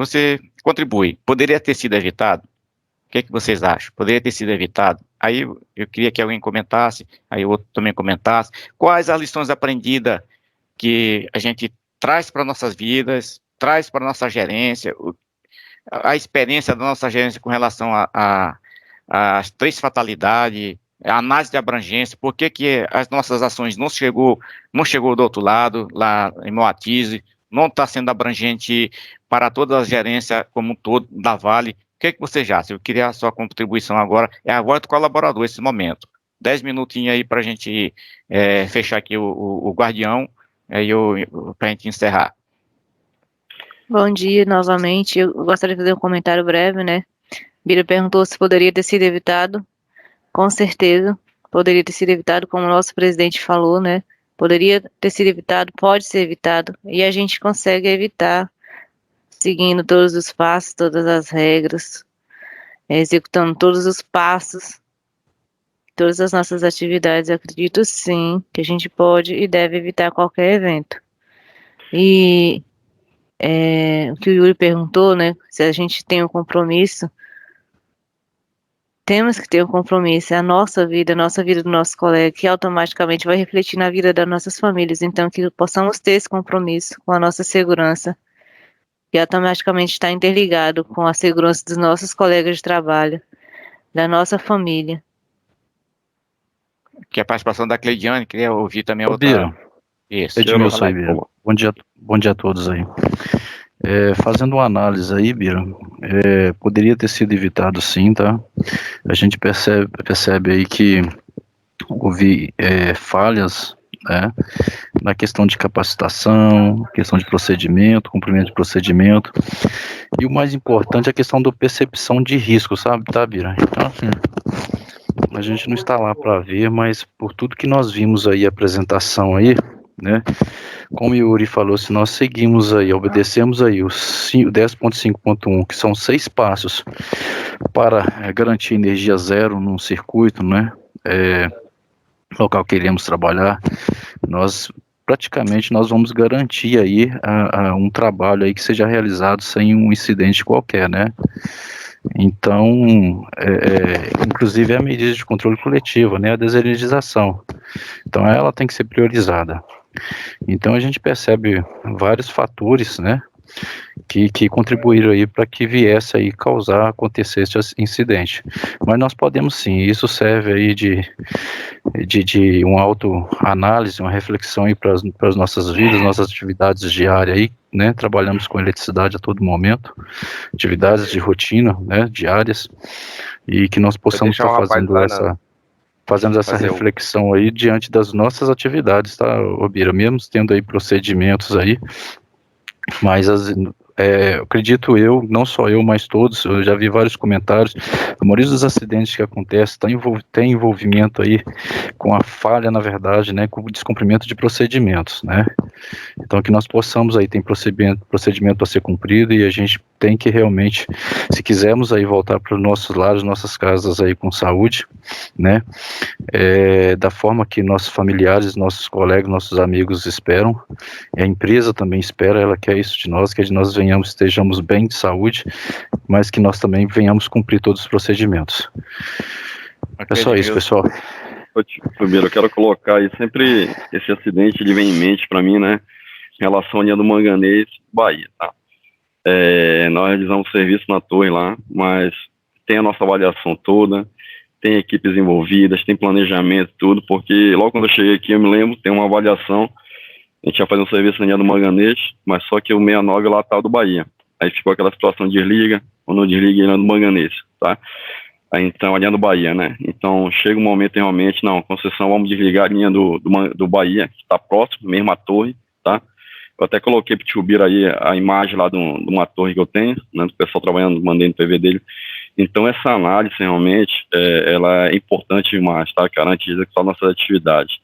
você contribui. Poderia ter sido evitado? O que vocês acham? Poderia ter sido evitado? Aí eu queria que alguém comentasse, aí o outro também comentasse, quais as lições aprendidas que a gente traz para nossas vidas, traz para nossa gerência, a experiência da nossa gerência com relação às 3 fatalidades, a análise de abrangência, por que as nossas ações não chegou do outro lado, lá em Moatize, não está sendo abrangente para toda a gerência como um todo da Vale. O que você já acha? Eu queria a sua contribuição agora, a voz do colaborador, esse momento. 10 minutinhos aí para a gente fechar aqui o Guardião, para a gente encerrar. Bom dia novamente. Eu gostaria de fazer um comentário breve, né? Bira perguntou se poderia ter sido evitado. Com certeza, poderia ter sido evitado, como o nosso presidente falou, né? Poderia ter sido evitado, pode ser evitado, e a gente consegue evitar seguindo todos os passos, todas as regras, executando todos os passos, todas as nossas atividades. Eu acredito sim que a gente pode e deve evitar qualquer evento. E o que o Yuri perguntou, né? Se a gente tem um compromisso, temos que ter um compromisso. É a nossa vida do nosso colega, que automaticamente vai refletir na vida das nossas famílias. Então, que possamos ter esse compromisso com a nossa segurança, que automaticamente está interligado com a segurança dos nossos colegas de trabalho, da nossa família. Que a participação da Cleidiane, queria ouvir também a Ô, outra. Bira, Isso. Edmilson Fala aí, Bira. Bom dia a todos aí. Fazendo uma análise aí, Bira, poderia ter sido evitado sim, tá? A gente percebe aí que houve falhas, né, na questão de capacitação, questão de procedimento, cumprimento de procedimento, e o mais importante é a questão da percepção de risco, sabe, tá, Bira? Então, assim, a gente não está lá para ver, mas por tudo que nós vimos aí, a apresentação aí, né, como o Yuri falou, se nós seguimos aí, obedecemos aí o 10.5.1, que são 6 passos para garantir energia zero num circuito, né, local que iremos trabalhar, nós vamos garantir aí um trabalho aí que seja realizado sem um incidente qualquer, né? Então, inclusive a medida de controle coletivo, né, a desenergização. Então, ela tem que ser priorizada. Então, a gente percebe vários fatores, né, que contribuíram aí para que viesse aí acontecer esse incidente. Mas nós podemos sim, isso serve aí de uma autoanálise, uma reflexão aí para as nossas vidas, nossas atividades diárias aí, né, trabalhamos com eletricidade a todo momento, atividades de rotina, né, diárias, e que nós possamos estar fazendo essa reflexão aí diante das nossas atividades, tá, Obira, mesmo tendo aí procedimentos aí, mas acredito eu, não só eu, mas todos, eu já vi vários comentários, a maioria dos acidentes que acontecem tem envolvimento aí com a falha, na verdade, né, com o descumprimento de procedimentos, né, então que nós possamos aí, tem procedimento a ser cumprido e a gente tem que realmente, se quisermos aí voltar para os nossos lares, nossas casas aí com saúde, né, da forma que nossos familiares, nossos colegas, nossos amigos esperam, a empresa também espera, ela quer isso de nós, que de nós estejamos bem de saúde, mas que nós também venhamos cumprir todos os procedimentos. É só isso, pessoal. Primeiro, eu quero colocar aí sempre esse acidente, ele vem em mente para mim, né, em relação à linha do Manganês, Bahia, tá? Nós realizamos serviço na torre lá, mas tem a nossa avaliação toda, tem equipes envolvidas, tem planejamento, tudo, porque logo quando eu cheguei aqui, eu me lembro, tem uma avaliação, a gente ia fazer um serviço na linha do Manganês, mas só que o 69 lá estava do Bahia. Aí ficou aquela situação, desliga ou não desliga a linha do Manganês, tá? Aí então, a linha do Bahia, né? Então, chega um momento realmente, não, concessão, vamos desligar a linha do Bahia, que está próximo, mesmo a torre, tá? Eu até coloquei para o Tio Bira aí a imagem lá de uma torre que eu tenho, né? Do pessoal trabalhando, mandei no PV dele. Então, essa análise realmente, ela é importante demais, tá? Garante executar nossas atividades.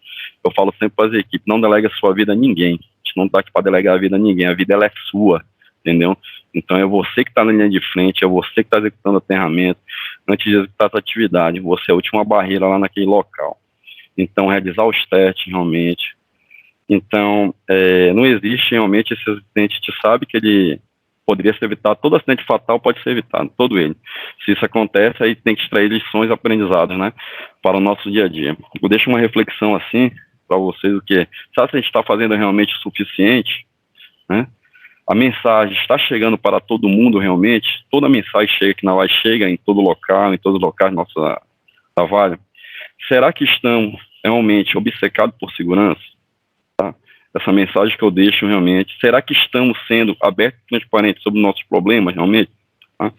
Eu falo sempre para as equipes, não delega a sua vida a ninguém. A gente não está aqui para delegar a vida a ninguém, a vida ela é sua, entendeu? Então é você que está na linha de frente, é você que está executando o aterramento, antes de executar essa atividade, você é a última barreira lá naquele local. Então, realizar os testes realmente. Então, não existe realmente esse acidente, a gente sabe que ele poderia ser evitado, todo acidente fatal pode ser evitado, todo ele. Se isso acontece, aí tem que extrair lições aprendizadas, né, para o nosso dia a dia. Eu deixo uma reflexão assim, para vocês, o que será que a gente está fazendo realmente o suficiente, né? A mensagem está chegando para todo mundo realmente, toda a mensagem chega aqui na live, chega em todo local, em todos os locais do nosso trabalho. Será que estamos realmente obcecados por segurança? Tá? Essa mensagem que eu deixo realmente, será que estamos sendo abertos e transparentes sobre nossos problemas realmente? Tá?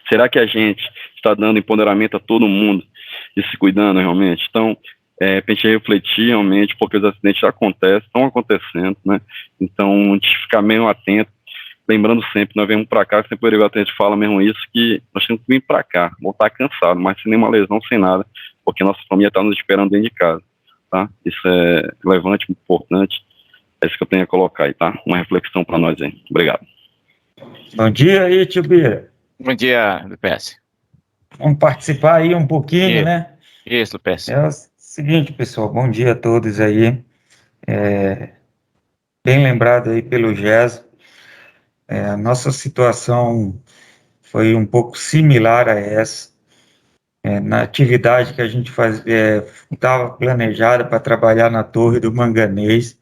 Será que a gente está dando empoderamento a todo mundo e se cuidando realmente? Então, para a gente refletir realmente, porque os acidentes já acontecem, estão acontecendo, né? Então, a gente ficar meio atento. lembrando sempre, nós viemos para cá, sempre o Erivelto a gente fala mesmo isso, que nós temos que vir para cá, voltar cansado, mas sem nenhuma lesão, sem nada, porque nossa família está nos esperando dentro de casa, tá? Isso é relevante, importante, é isso que eu tenho a colocar aí, tá? Uma reflexão para nós aí. Obrigado. Bom dia aí, tio Bira. Bom dia, PS. Vamos participar aí um pouquinho, né? Isso, PS. É o seguinte, pessoal, bom dia a todos aí. Bem lembrado aí pelo Gesso. A nossa situação foi um pouco similar a essa. Na atividade que a gente estava planejada para trabalhar na Torre do Manganês,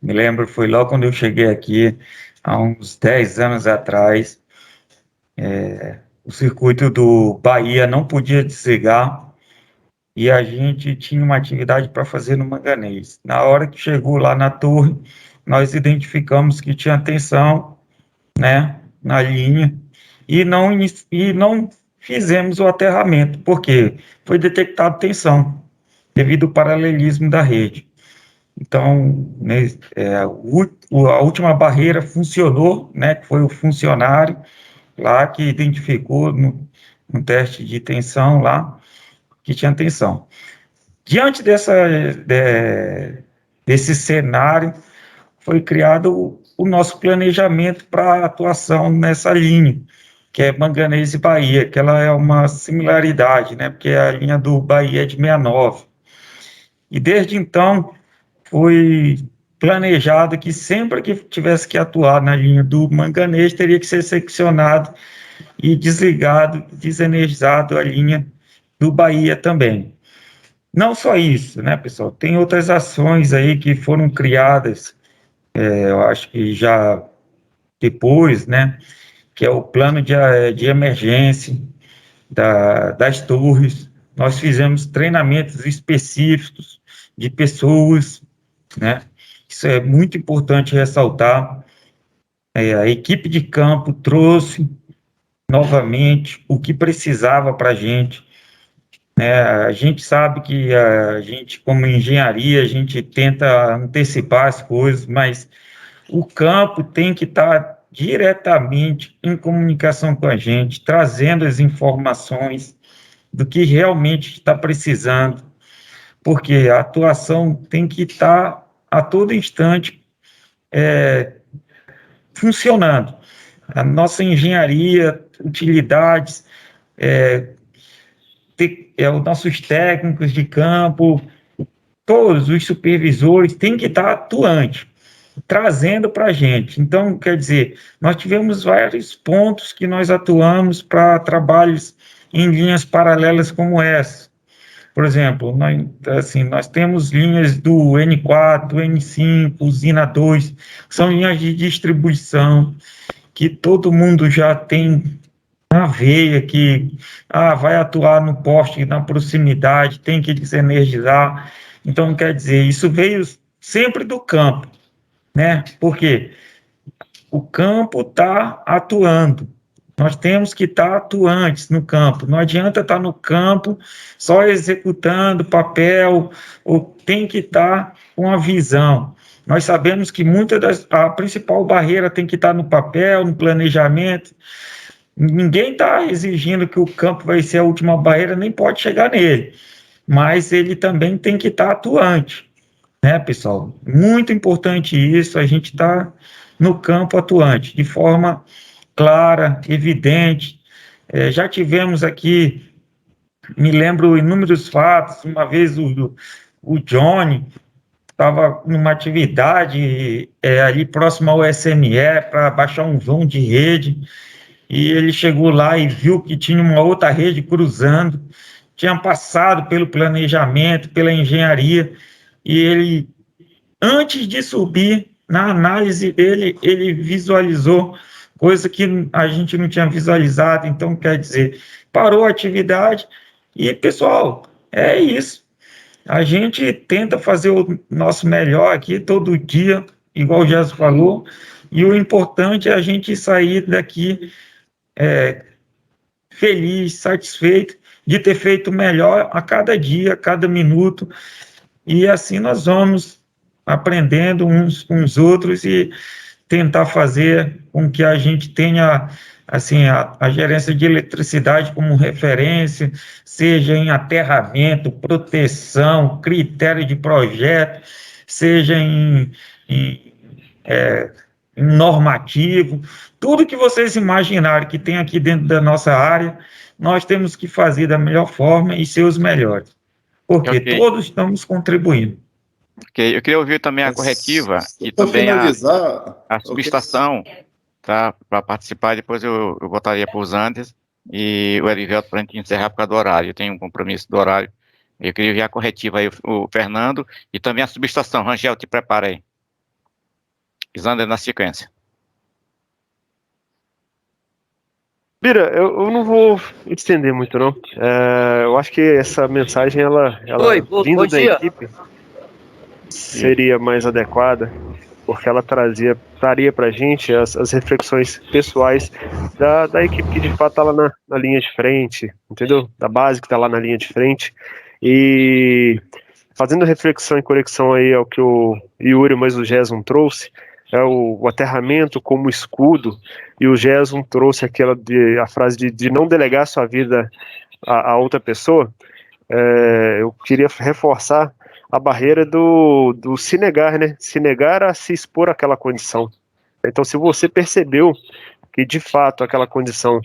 me lembro, foi logo quando eu cheguei aqui, há uns 10 anos atrás, o circuito do Bahia não podia desligar e a gente tinha uma atividade para fazer no Manganês. Na hora que chegou lá na torre, nós identificamos que tinha tensão, né, na linha e não fizemos o aterramento, porque foi detectado tensão devido ao paralelismo da rede. Então, a última barreira funcionou, né, que foi o funcionário lá que identificou no teste de tensão lá, que tinha tensão. Diante desse cenário, foi criado o nosso planejamento para atuação nessa linha, que é Manganês e Bahia, que ela é uma similaridade, né, porque a linha do Bahia é de 69. E desde então, foi planejado que sempre que tivesse que atuar na linha do Manganês, teria que ser seccionado e desligado, desenergizado a linha do Bahia também. Não só isso, né, pessoal? Tem outras ações aí que foram criadas, eu acho que já depois, né, que é o plano de emergência das torres. Nós fizemos treinamentos específicos de pessoas, né? Isso é muito importante ressaltar. A equipe de campo trouxe novamente o que precisava para a gente. A gente sabe que a gente, como engenharia, a gente tenta antecipar as coisas, mas o campo tem que estar diretamente em comunicação com a gente, trazendo as informações do que realmente está precisando, porque a atuação tem que estar a todo instante funcionando. A nossa engenharia, utilidades, os nossos técnicos de campo, todos os supervisores têm que estar atuantes, trazendo para a gente. Então, quer dizer, nós tivemos vários pontos que nós atuamos para trabalhos em linhas paralelas como essa. Por exemplo, nós temos linhas do N4, do N5, usina 2, são linhas de distribuição que todo mundo já tem na veia, que vai atuar no poste, na proximidade, tem que desenergizar. Então, quer dizer, isso veio sempre do campo, né? Porque o campo está atuando. Nós temos que estar atuantes no campo. Não adianta estar no campo só executando papel, ou tem que estar com a visão. Nós sabemos que a principal barreira tem que estar no papel, no planejamento. Ninguém está exigindo que o campo vai ser a última barreira, nem pode chegar nele. Mas ele também tem que estar atuante, né, pessoal? Muito importante isso, a gente está no campo atuante, de forma clara, evidente. Já tivemos aqui, me lembro inúmeros fatos. Uma vez o Johnny estava numa atividade ali próximo ao SME para baixar um vão de rede, e ele chegou lá e viu que tinha uma outra rede cruzando, tinha passado pelo planejamento, pela engenharia, e ele, antes de subir, na análise dele, ele visualizou coisa que a gente não tinha visualizado. Então, quer dizer, parou a atividade e, pessoal, é isso. A gente tenta fazer o nosso melhor aqui todo dia, igual o Jesus falou, e o importante é a gente sair daqui feliz, satisfeito de ter feito melhor a cada dia, a cada minuto, e assim nós vamos aprendendo uns com os outros e tentar fazer com que a gente tenha assim, a gerência de eletricidade como referência, seja em aterramento, proteção, critério de projeto, seja em normativo, tudo que vocês imaginarem que tem aqui dentro da nossa área, nós temos que fazer da melhor forma e ser os melhores, porque todos estamos contribuindo. Ok, eu queria ouvir também a corretiva e também a subestação, tá, para participar. Depois eu votaria por Zanders e o Erivelto para a gente encerrar por causa do horário. Eu tenho um compromisso do horário. Eu queria ouvir a corretiva aí, o Fernando, e também a subestação. Rangel, te prepara aí. Zander na sequência. Bira, eu não vou estender muito, não. Eu acho que essa mensagem, ela vindo da equipe, seria mais adequada, porque ela traria para a gente as reflexões pessoais da equipe que de fato está lá na linha de frente, entendeu? Da base que está lá na linha de frente, e fazendo reflexão e conexão aí ao que o Yuri, mas o Gerson trouxe, o aterramento como escudo, e o Gerson trouxe a frase de não delegar sua vida a outra pessoa. Eu queria reforçar a barreira do se negar, né? Se negar a se expor àquela condição. Então, se você percebeu que, de fato, aquela condição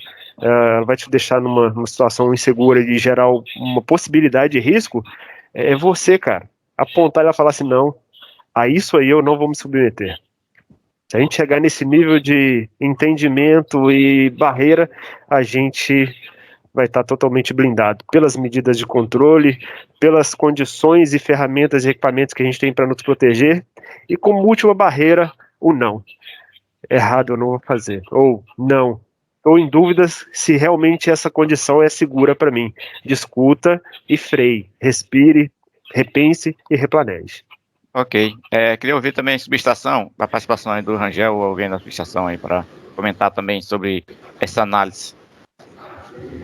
vai te deixar numa situação insegura e gerar uma possibilidade de risco, é você, cara, apontar e falar assim, não, a isso aí eu não vou me submeter. Se a gente chegar nesse nível de entendimento e barreira, a gente vai estar totalmente blindado pelas medidas de controle, pelas condições e ferramentas e equipamentos que a gente tem para nos proteger, e como última barreira, o não. Errado eu não vou fazer, ou não. Ou em dúvidas se realmente essa condição é segura para mim. Discuta e freie, respire, repense e replaneje. Ok. Queria ouvir também a subestação, a participação aí do Rangel, ou alguém da subestação aí, para comentar também sobre essa análise.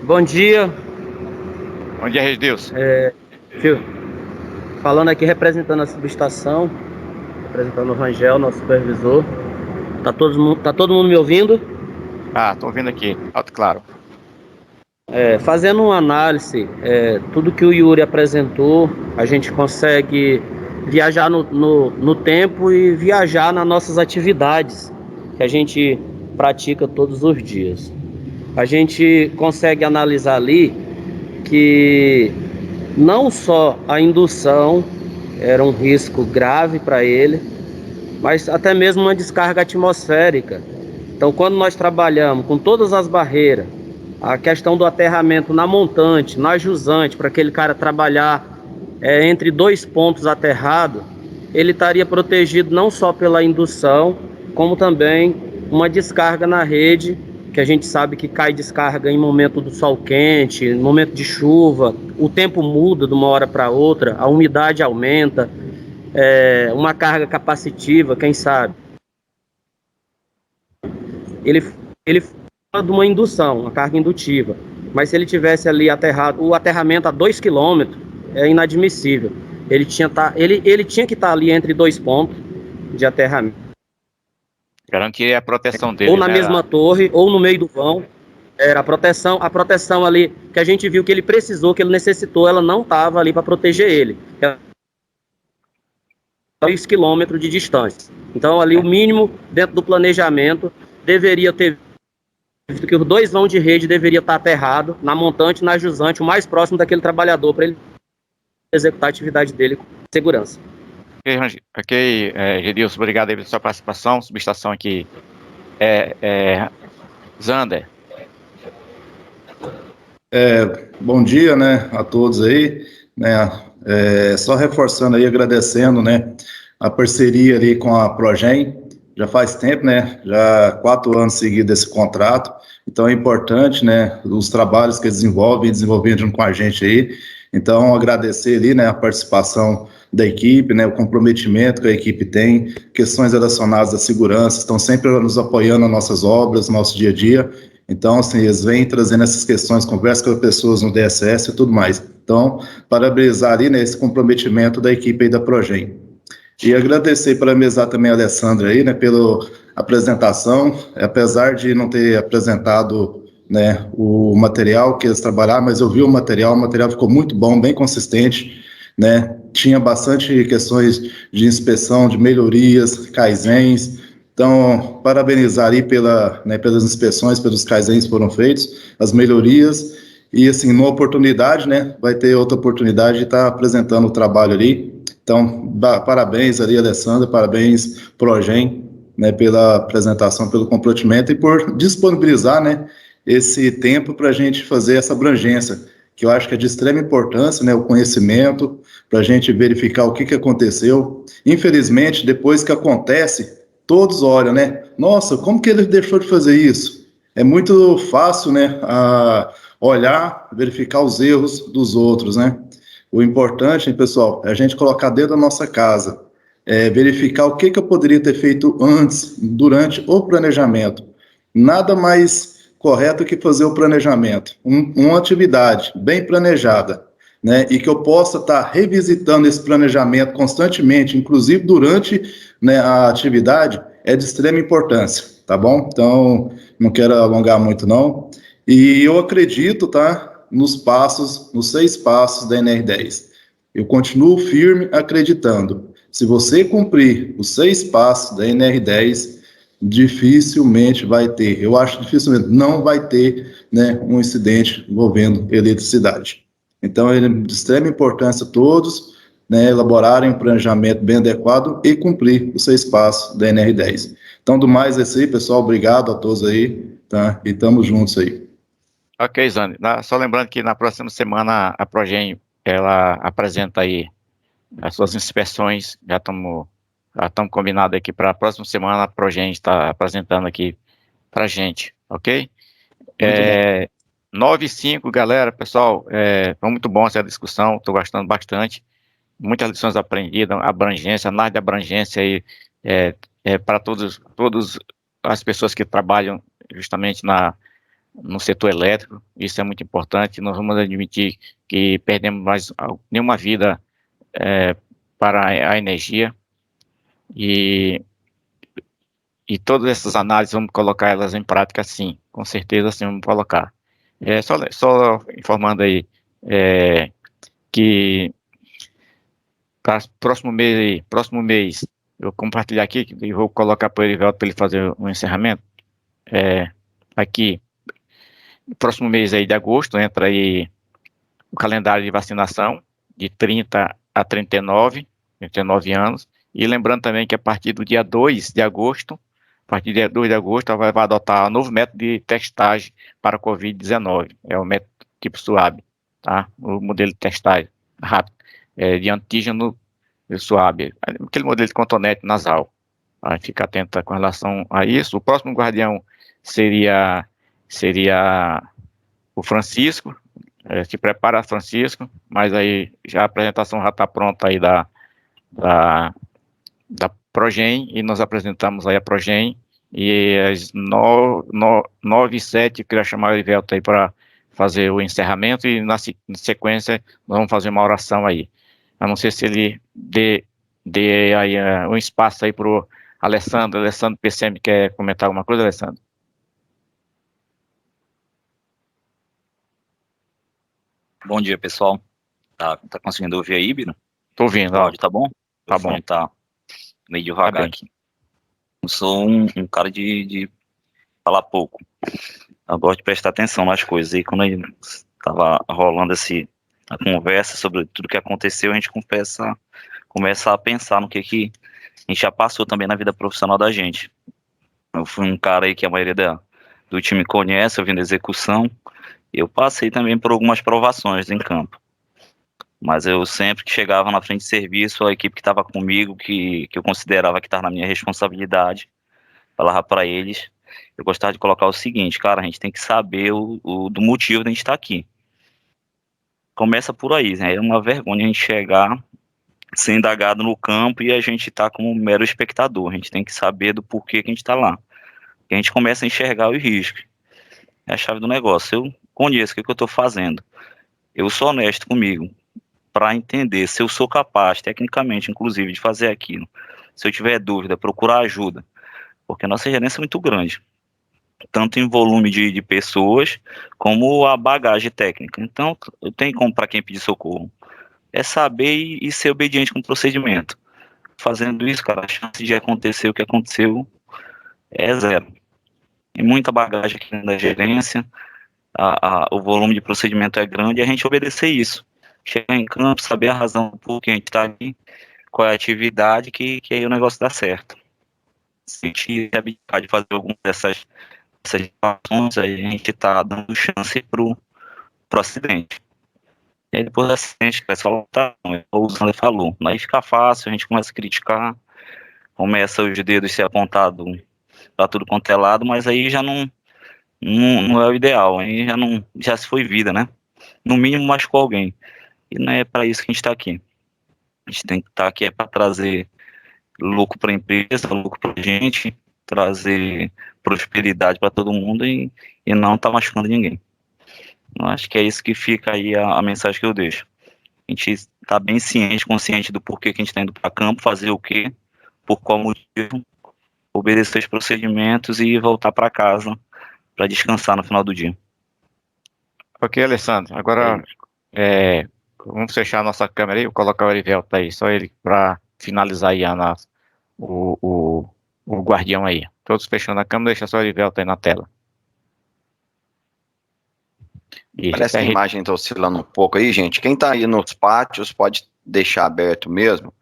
Bom dia. Bom dia, Reis. Falando aqui, representando a subestação, representando o Rangel, nosso supervisor. Tá todo mundo me ouvindo? Tô ouvindo aqui, alto e claro. Fazendo uma análise, tudo que o Yuri apresentou, a gente consegue viajar no tempo e viajar nas nossas atividades que a gente pratica todos os dias. A gente consegue analisar ali que não só a indução era um risco grave para ele, mas até mesmo uma descarga atmosférica. Então, quando nós trabalhamos com todas as barreiras, a questão do aterramento na montante, na jusante, para aquele cara trabalhar entre dois pontos aterrados, ele estaria protegido não só pela indução, como também uma descarga na rede, que a gente sabe que cai descarga em momento do sol quente, em momento de chuva, o tempo muda de uma hora para outra, a umidade aumenta, uma carga capacitiva, quem sabe. Ele fala de uma indução, uma carga indutiva, mas se ele tivesse ali aterrado, o aterramento a 2 km é inadmissível. Ele tinha que estar ali entre dois pontos de aterramento. Garantir a proteção dele. Ou na mesma torre, ou no meio do vão. Era a proteção ali que a gente viu que ele precisou, que ele necessitou, ela não estava ali para proteger ele. 2 km de distância. Então ali o mínimo dentro do planejamento deveria ter visto que os dois vãos de rede deveria estar aterrado na montante, na jusante, o mais próximo daquele trabalhador para ele executar a atividade dele com segurança. Ok, Gedilson, obrigado aí pela sua participação. Subestação aqui Zander. Bom dia, né, a todos aí, né, só reforçando aí, agradecendo, né, a parceria ali com a Progem, já faz tempo, né, já 4 anos seguidos esse contrato, então é importante, né, os trabalhos que eles desenvolvem junto com a gente aí. Então, agradecer ali, né, a participação da equipe, né, o comprometimento que a equipe tem, questões relacionadas à segurança, estão sempre nos apoiando nas nossas obras, no nosso dia a dia. Então, assim, eles vêm trazendo essas questões, conversa com as pessoas no DSS e tudo mais. Então, parabenizar ali, né, esse comprometimento da equipe aí da Progem. E agradecer, parabenizar também a Alessandra aí, né, pela apresentação, apesar de não ter apresentado, né, o material que eles trabalharam, mas eu vi o material ficou muito bom, bem consistente, né, tinha bastante questões de inspeção, de melhorias, kaizens. Então, parabenizar aí pelas inspeções, pelos kaizens que foram feitos, as melhorias, e assim, numa oportunidade, né, vai ter outra oportunidade de estar apresentando o trabalho ali. Então, parabéns ali, Alessandra, parabéns, Progen, né, pela apresentação, pelo comprometimento e por disponibilizar, né, esse tempo para a gente fazer essa abrangência, que eu acho que é de extrema importância, né, o conhecimento, para a gente verificar o que aconteceu. Infelizmente, depois que acontece, todos olham, né, nossa, como que ele deixou de fazer isso? É muito fácil, né, olhar, verificar os erros dos outros, né. O importante, hein, pessoal, é a gente colocar dentro da nossa casa, verificar o que eu poderia ter feito antes, durante o planejamento. Nada mais correto que fazer o planejamento. Uma atividade bem planejada, né, e que eu possa estar revisitando esse planejamento constantemente, inclusive durante, né, a atividade, é de extrema importância, tá bom? Então, não quero alongar muito, não. E eu acredito, tá, nos 6 passos da NR10. Eu continuo firme acreditando. Se você cumprir os 6 passos da NR10, dificilmente vai ter, eu acho que dificilmente não vai ter, né, um incidente envolvendo eletricidade. Então, é de extrema importância todos, né, elaborarem um planejamento bem adequado e cumprir os 6 passos da NR10. Então, do mais é isso aí, pessoal, obrigado a todos aí, tá? E estamos juntos aí. Ok, Zane. Só lembrando que na próxima semana a Progen, ela apresenta aí as suas inspeções, já estamos combinados aqui para a próxima semana, a Progen está apresentando aqui para a gente, ok? 9 e 5, galera, pessoal, foi muito bom essa discussão, estou gostando bastante, muitas lições aprendidas, abrangência, análise de abrangência aí, para todas as pessoas que trabalham justamente no setor elétrico, isso é muito importante. Nós vamos admitir que perdemos mais nenhuma vida para a energia, e todas essas análises vamos colocar elas em prática, sim, com certeza sim, vamos colocar. Só informando aí que para próximo mês, eu vou compartilhar aqui e vou colocar para o Erivelto para ele fazer um encerramento. Aqui, no próximo mês aí de agosto, entra aí o calendário de vacinação de 30 a 39 anos. E lembrando também que a partir do dia 2 de agosto, ela vai adotar um novo método de testagem para a Covid-19. É o método tipo SWAB, tá? O modelo de testagem rápido, de antígeno SWAB, aquele modelo de cotonete nasal. Fica atenta com relação a isso. O próximo guardião seria o Francisco. Se prepara, Francisco, mas aí já a apresentação já está pronta aí da Progen, e nós apresentamos aí a Progen, e às 9h07 eu queria chamar o Erivelto aí para fazer o encerramento, e na sequência nós vamos fazer uma oração aí. Eu não sei se ele dê aí um espaço aí para o Alessandro PCM, quer comentar alguma coisa, Alessandro? Bom dia, pessoal. Tá conseguindo ouvir aí, Biro? Tô ouvindo. O áudio tá bom? Tá bom. Tá meio devagar aqui. Eu sou um cara de falar pouco. Eu gosto de prestar atenção nas coisas. E quando estava rolando a conversa sobre tudo que aconteceu, a gente começa a pensar no que a gente já passou também na vida profissional da gente. Eu fui um cara aí que a maioria do time conhece, eu vim da execução. Eu passei também por algumas provações em campo, mas eu sempre que chegava na frente de serviço, a equipe que estava comigo, que eu considerava que estava na minha responsabilidade, falava para eles, eu gostava de colocar o seguinte: cara, a gente tem que saber do motivo de a gente estar aqui. Começa por aí, né? É uma vergonha a gente chegar, ser indagado no campo e a gente estar como mero espectador. A gente tem que saber do porquê que a gente está lá. E a gente começa a enxergar os riscos. É a chave do negócio. Eu conheço o que eu estou fazendo. Eu sou honesto comigo para entender se eu sou capaz, tecnicamente, inclusive, de fazer aquilo. Se eu tiver dúvida, procurar ajuda. porque a nossa gerência é muito grande, tanto em volume de pessoas, como a bagagem técnica. Então, eu tenho como para quem pedir socorro, é saber e ser obediente com o procedimento. Fazendo isso, cara, a chance de acontecer o que aconteceu é zero. Tem muita bagagem aqui na gerência, o volume de procedimento é grande, e a gente obedecer isso. Chegar em campo, saber a razão por que a gente está ali, qual é a atividade, que aí o negócio dá certo. Se a gente abdicar de fazer alguma dessas ações, aí a gente está dando chance pro acidente. E aí depois do acidente, vai só lutar, o Sander falou. Aí fica fácil, a gente começa a criticar, começa os dedos ser apontados para tudo quanto é lado, mas aí já não é o ideal, aí já se foi vida, né? No mínimo machucou alguém. E não é para isso que a gente está aqui. A gente tem que estar aqui para trazer lucro para a empresa, lucro para a gente, trazer prosperidade para todo mundo e não tá machucando ninguém. Eu acho que é isso que fica aí a mensagem que eu deixo. A gente está bem ciente, consciente do porquê que a gente está indo para campo, fazer o quê, por qual motivo, obedecer os procedimentos e voltar para casa para descansar no final do dia. Ok, Alessandro, agora vamos fechar a nossa câmera aí, vou colocar o Erivelto aí, só ele para finalizar aí o guardião aí. Todos fechando a câmera, deixa só o Erivelto aí na tela. Isso, parece que a imagem está oscilando um pouco aí, gente. Quem está aí nos pátios pode deixar aberto mesmo.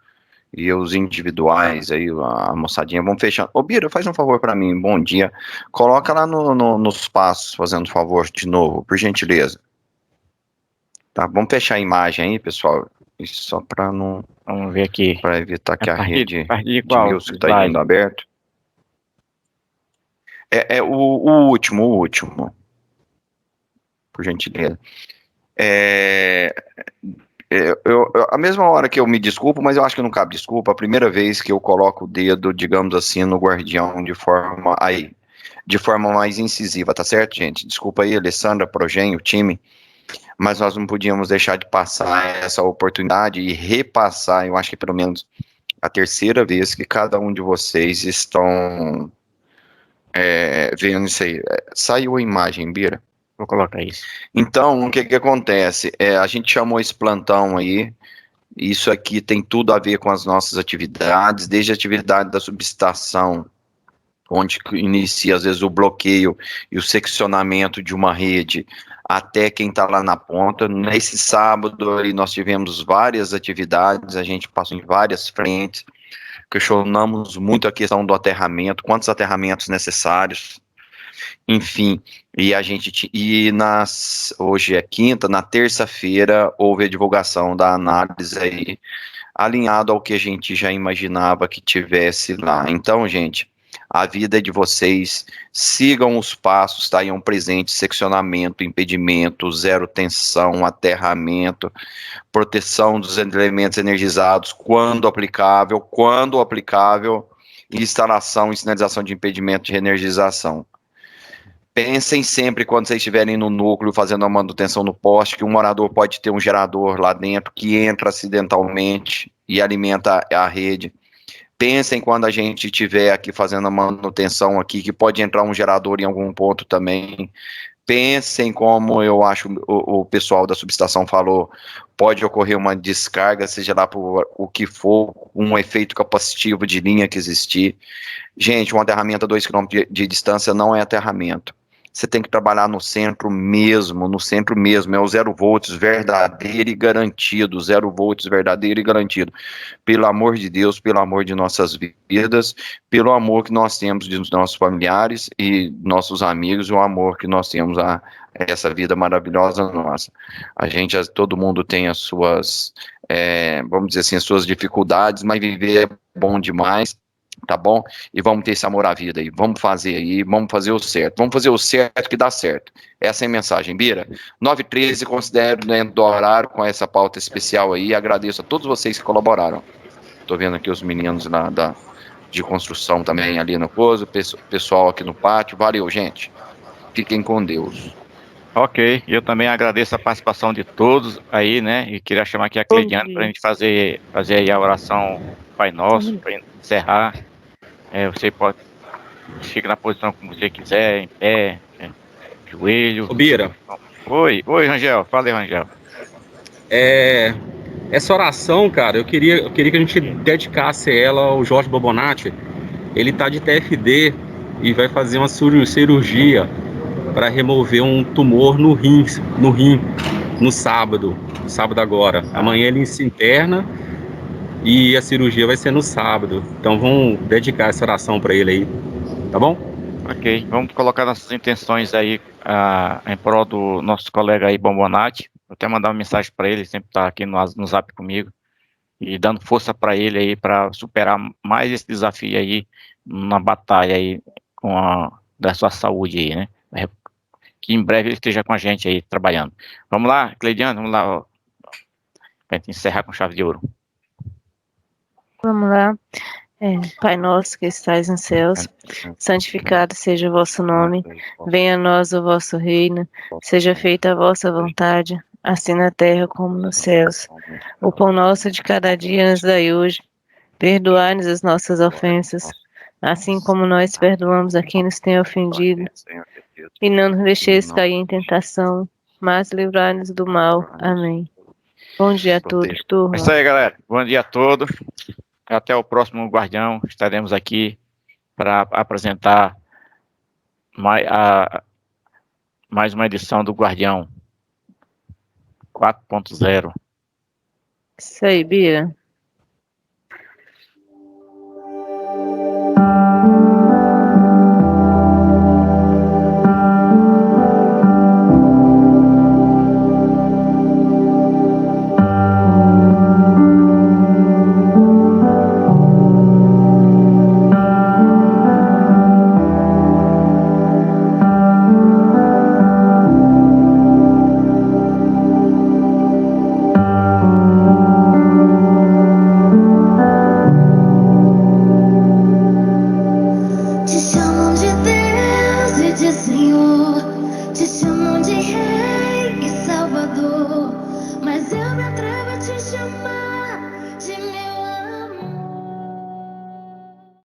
E os individuais aí, a moçadinha, vão fechando. Ô, Bira, faz um favor para mim, bom dia. Coloca lá nos passos, fazendo favor de novo, por gentileza. Tá, vamos fechar a imagem aí, pessoal. Isso só para não... Vamos ver aqui. Para evitar que a rede de Nilson está indo aberto. O último. Por gentileza. A mesma hora que eu me desculpo, mas eu acho que não cabe desculpa, a primeira vez que eu coloco o dedo, digamos assim, no guardião de forma mais incisiva, tá certo, gente? Desculpa aí, Alessandra, Progen, o time, mas nós não podíamos deixar de passar essa oportunidade e repassar, eu acho que pelo menos a terceira vez que cada um de vocês estão vendo isso aí. Saiu a imagem, Bira? Vou colocar isso. Então, o que acontece? A gente chamou esse plantão aí, isso aqui tem tudo a ver com as nossas atividades, desde a atividade da subestação, onde inicia às vezes o bloqueio e o seccionamento de uma rede, até quem está lá na ponta. Nesse sábado aí nós tivemos várias atividades, a gente passou em várias frentes, questionamos muito a questão do aterramento, quantos aterramentos necessários, enfim, hoje é quinta, na terça-feira houve a divulgação da análise aí, alinhado ao que a gente já imaginava que tivesse lá. Então, gente, a vida é de vocês, sigam os passos, tá? Aí presente, seccionamento, impedimento, zero tensão, aterramento, proteção dos elementos energizados, quando aplicável, instalação e sinalização de impedimento de reenergização. Pensem sempre, quando vocês estiverem no núcleo fazendo a manutenção no poste, que um morador pode ter um gerador lá dentro que entra acidentalmente e alimenta a rede. Pensem quando a gente estiver aqui fazendo a manutenção aqui, que pode entrar um gerador em algum ponto também. Pensem como eu acho o pessoal da subestação falou, pode ocorrer uma descarga, seja lá por o que for, um efeito capacitivo de linha que existir. Gente, um aterramento a 2 km de distância não é aterramento. Você tem que trabalhar no centro mesmo, é o 0 volts verdadeiro e garantido, 0 volts verdadeiro e garantido. Pelo amor de Deus, pelo amor de nossas vidas, pelo amor que nós temos dos nossos familiares e nossos amigos, o amor que nós temos a essa vida maravilhosa nossa. Todo mundo tem as suas, vamos dizer assim, as suas dificuldades, mas viver é bom demais. Tá bom? E vamos ter esse amor à vida aí, vamos fazer o certo que dá certo. Essa é a mensagem, Bira. 9h13, considero dentro do horário com essa pauta especial aí, agradeço a todos vocês que colaboraram. Tô vendo aqui os meninos lá de construção também ali no coso, pessoal aqui no pátio, valeu, gente. Fiquem com Deus. Ok, eu também agradeço a participação de todos aí, né, e queria chamar aqui a Cleidiane para a gente fazer aí a oração Pai Nosso, para encerrar. Você pode... Fica na posição como você quiser, em pé, joelho. Ô, Bira. Oi, Rangel. Fala aí, Rangel. Essa oração, cara, eu queria que a gente dedicasse ela ao Jorge Bobonati. Ele tá de TFD e vai fazer uma cirurgia para remover um tumor no rim, no sábado agora. Amanhã ele se interna e a cirurgia vai ser no sábado. Então vamos dedicar essa oração para ele aí, tá bom? Ok, vamos colocar nossas intenções aí em prol do nosso colega aí, Bobonati. Vou até mandar uma mensagem para ele, sempre tá aqui no Zap comigo, e dando força para ele aí, para superar mais esse desafio aí, na batalha aí da sua saúde aí, né? Que em breve ele esteja com a gente aí, trabalhando. Vamos lá, Cleidiane, vamos lá, para gente encerrar com chave de ouro. Vamos lá. Pai nosso que estais nos céus, santificado seja o vosso nome, venha a nós o vosso reino, seja feita a vossa vontade, assim na terra como nos céus. O pão nosso de cada dia nos dai hoje, perdoai-nos as nossas ofensas, assim como nós perdoamos a quem nos tem ofendido, e não nos deixeis cair em tentação, mas livrai-nos do mal. Amém. Bom dia a todos, turma. É isso aí, galera. Bom dia a todos. Até o próximo Guardião. Estaremos aqui para apresentar mais uma edição do Guardião 4.0. Isso aí, Bira. Te chamam de Deus e de Senhor, te chamam de Rei e Salvador, mas eu me atrevo a te chamar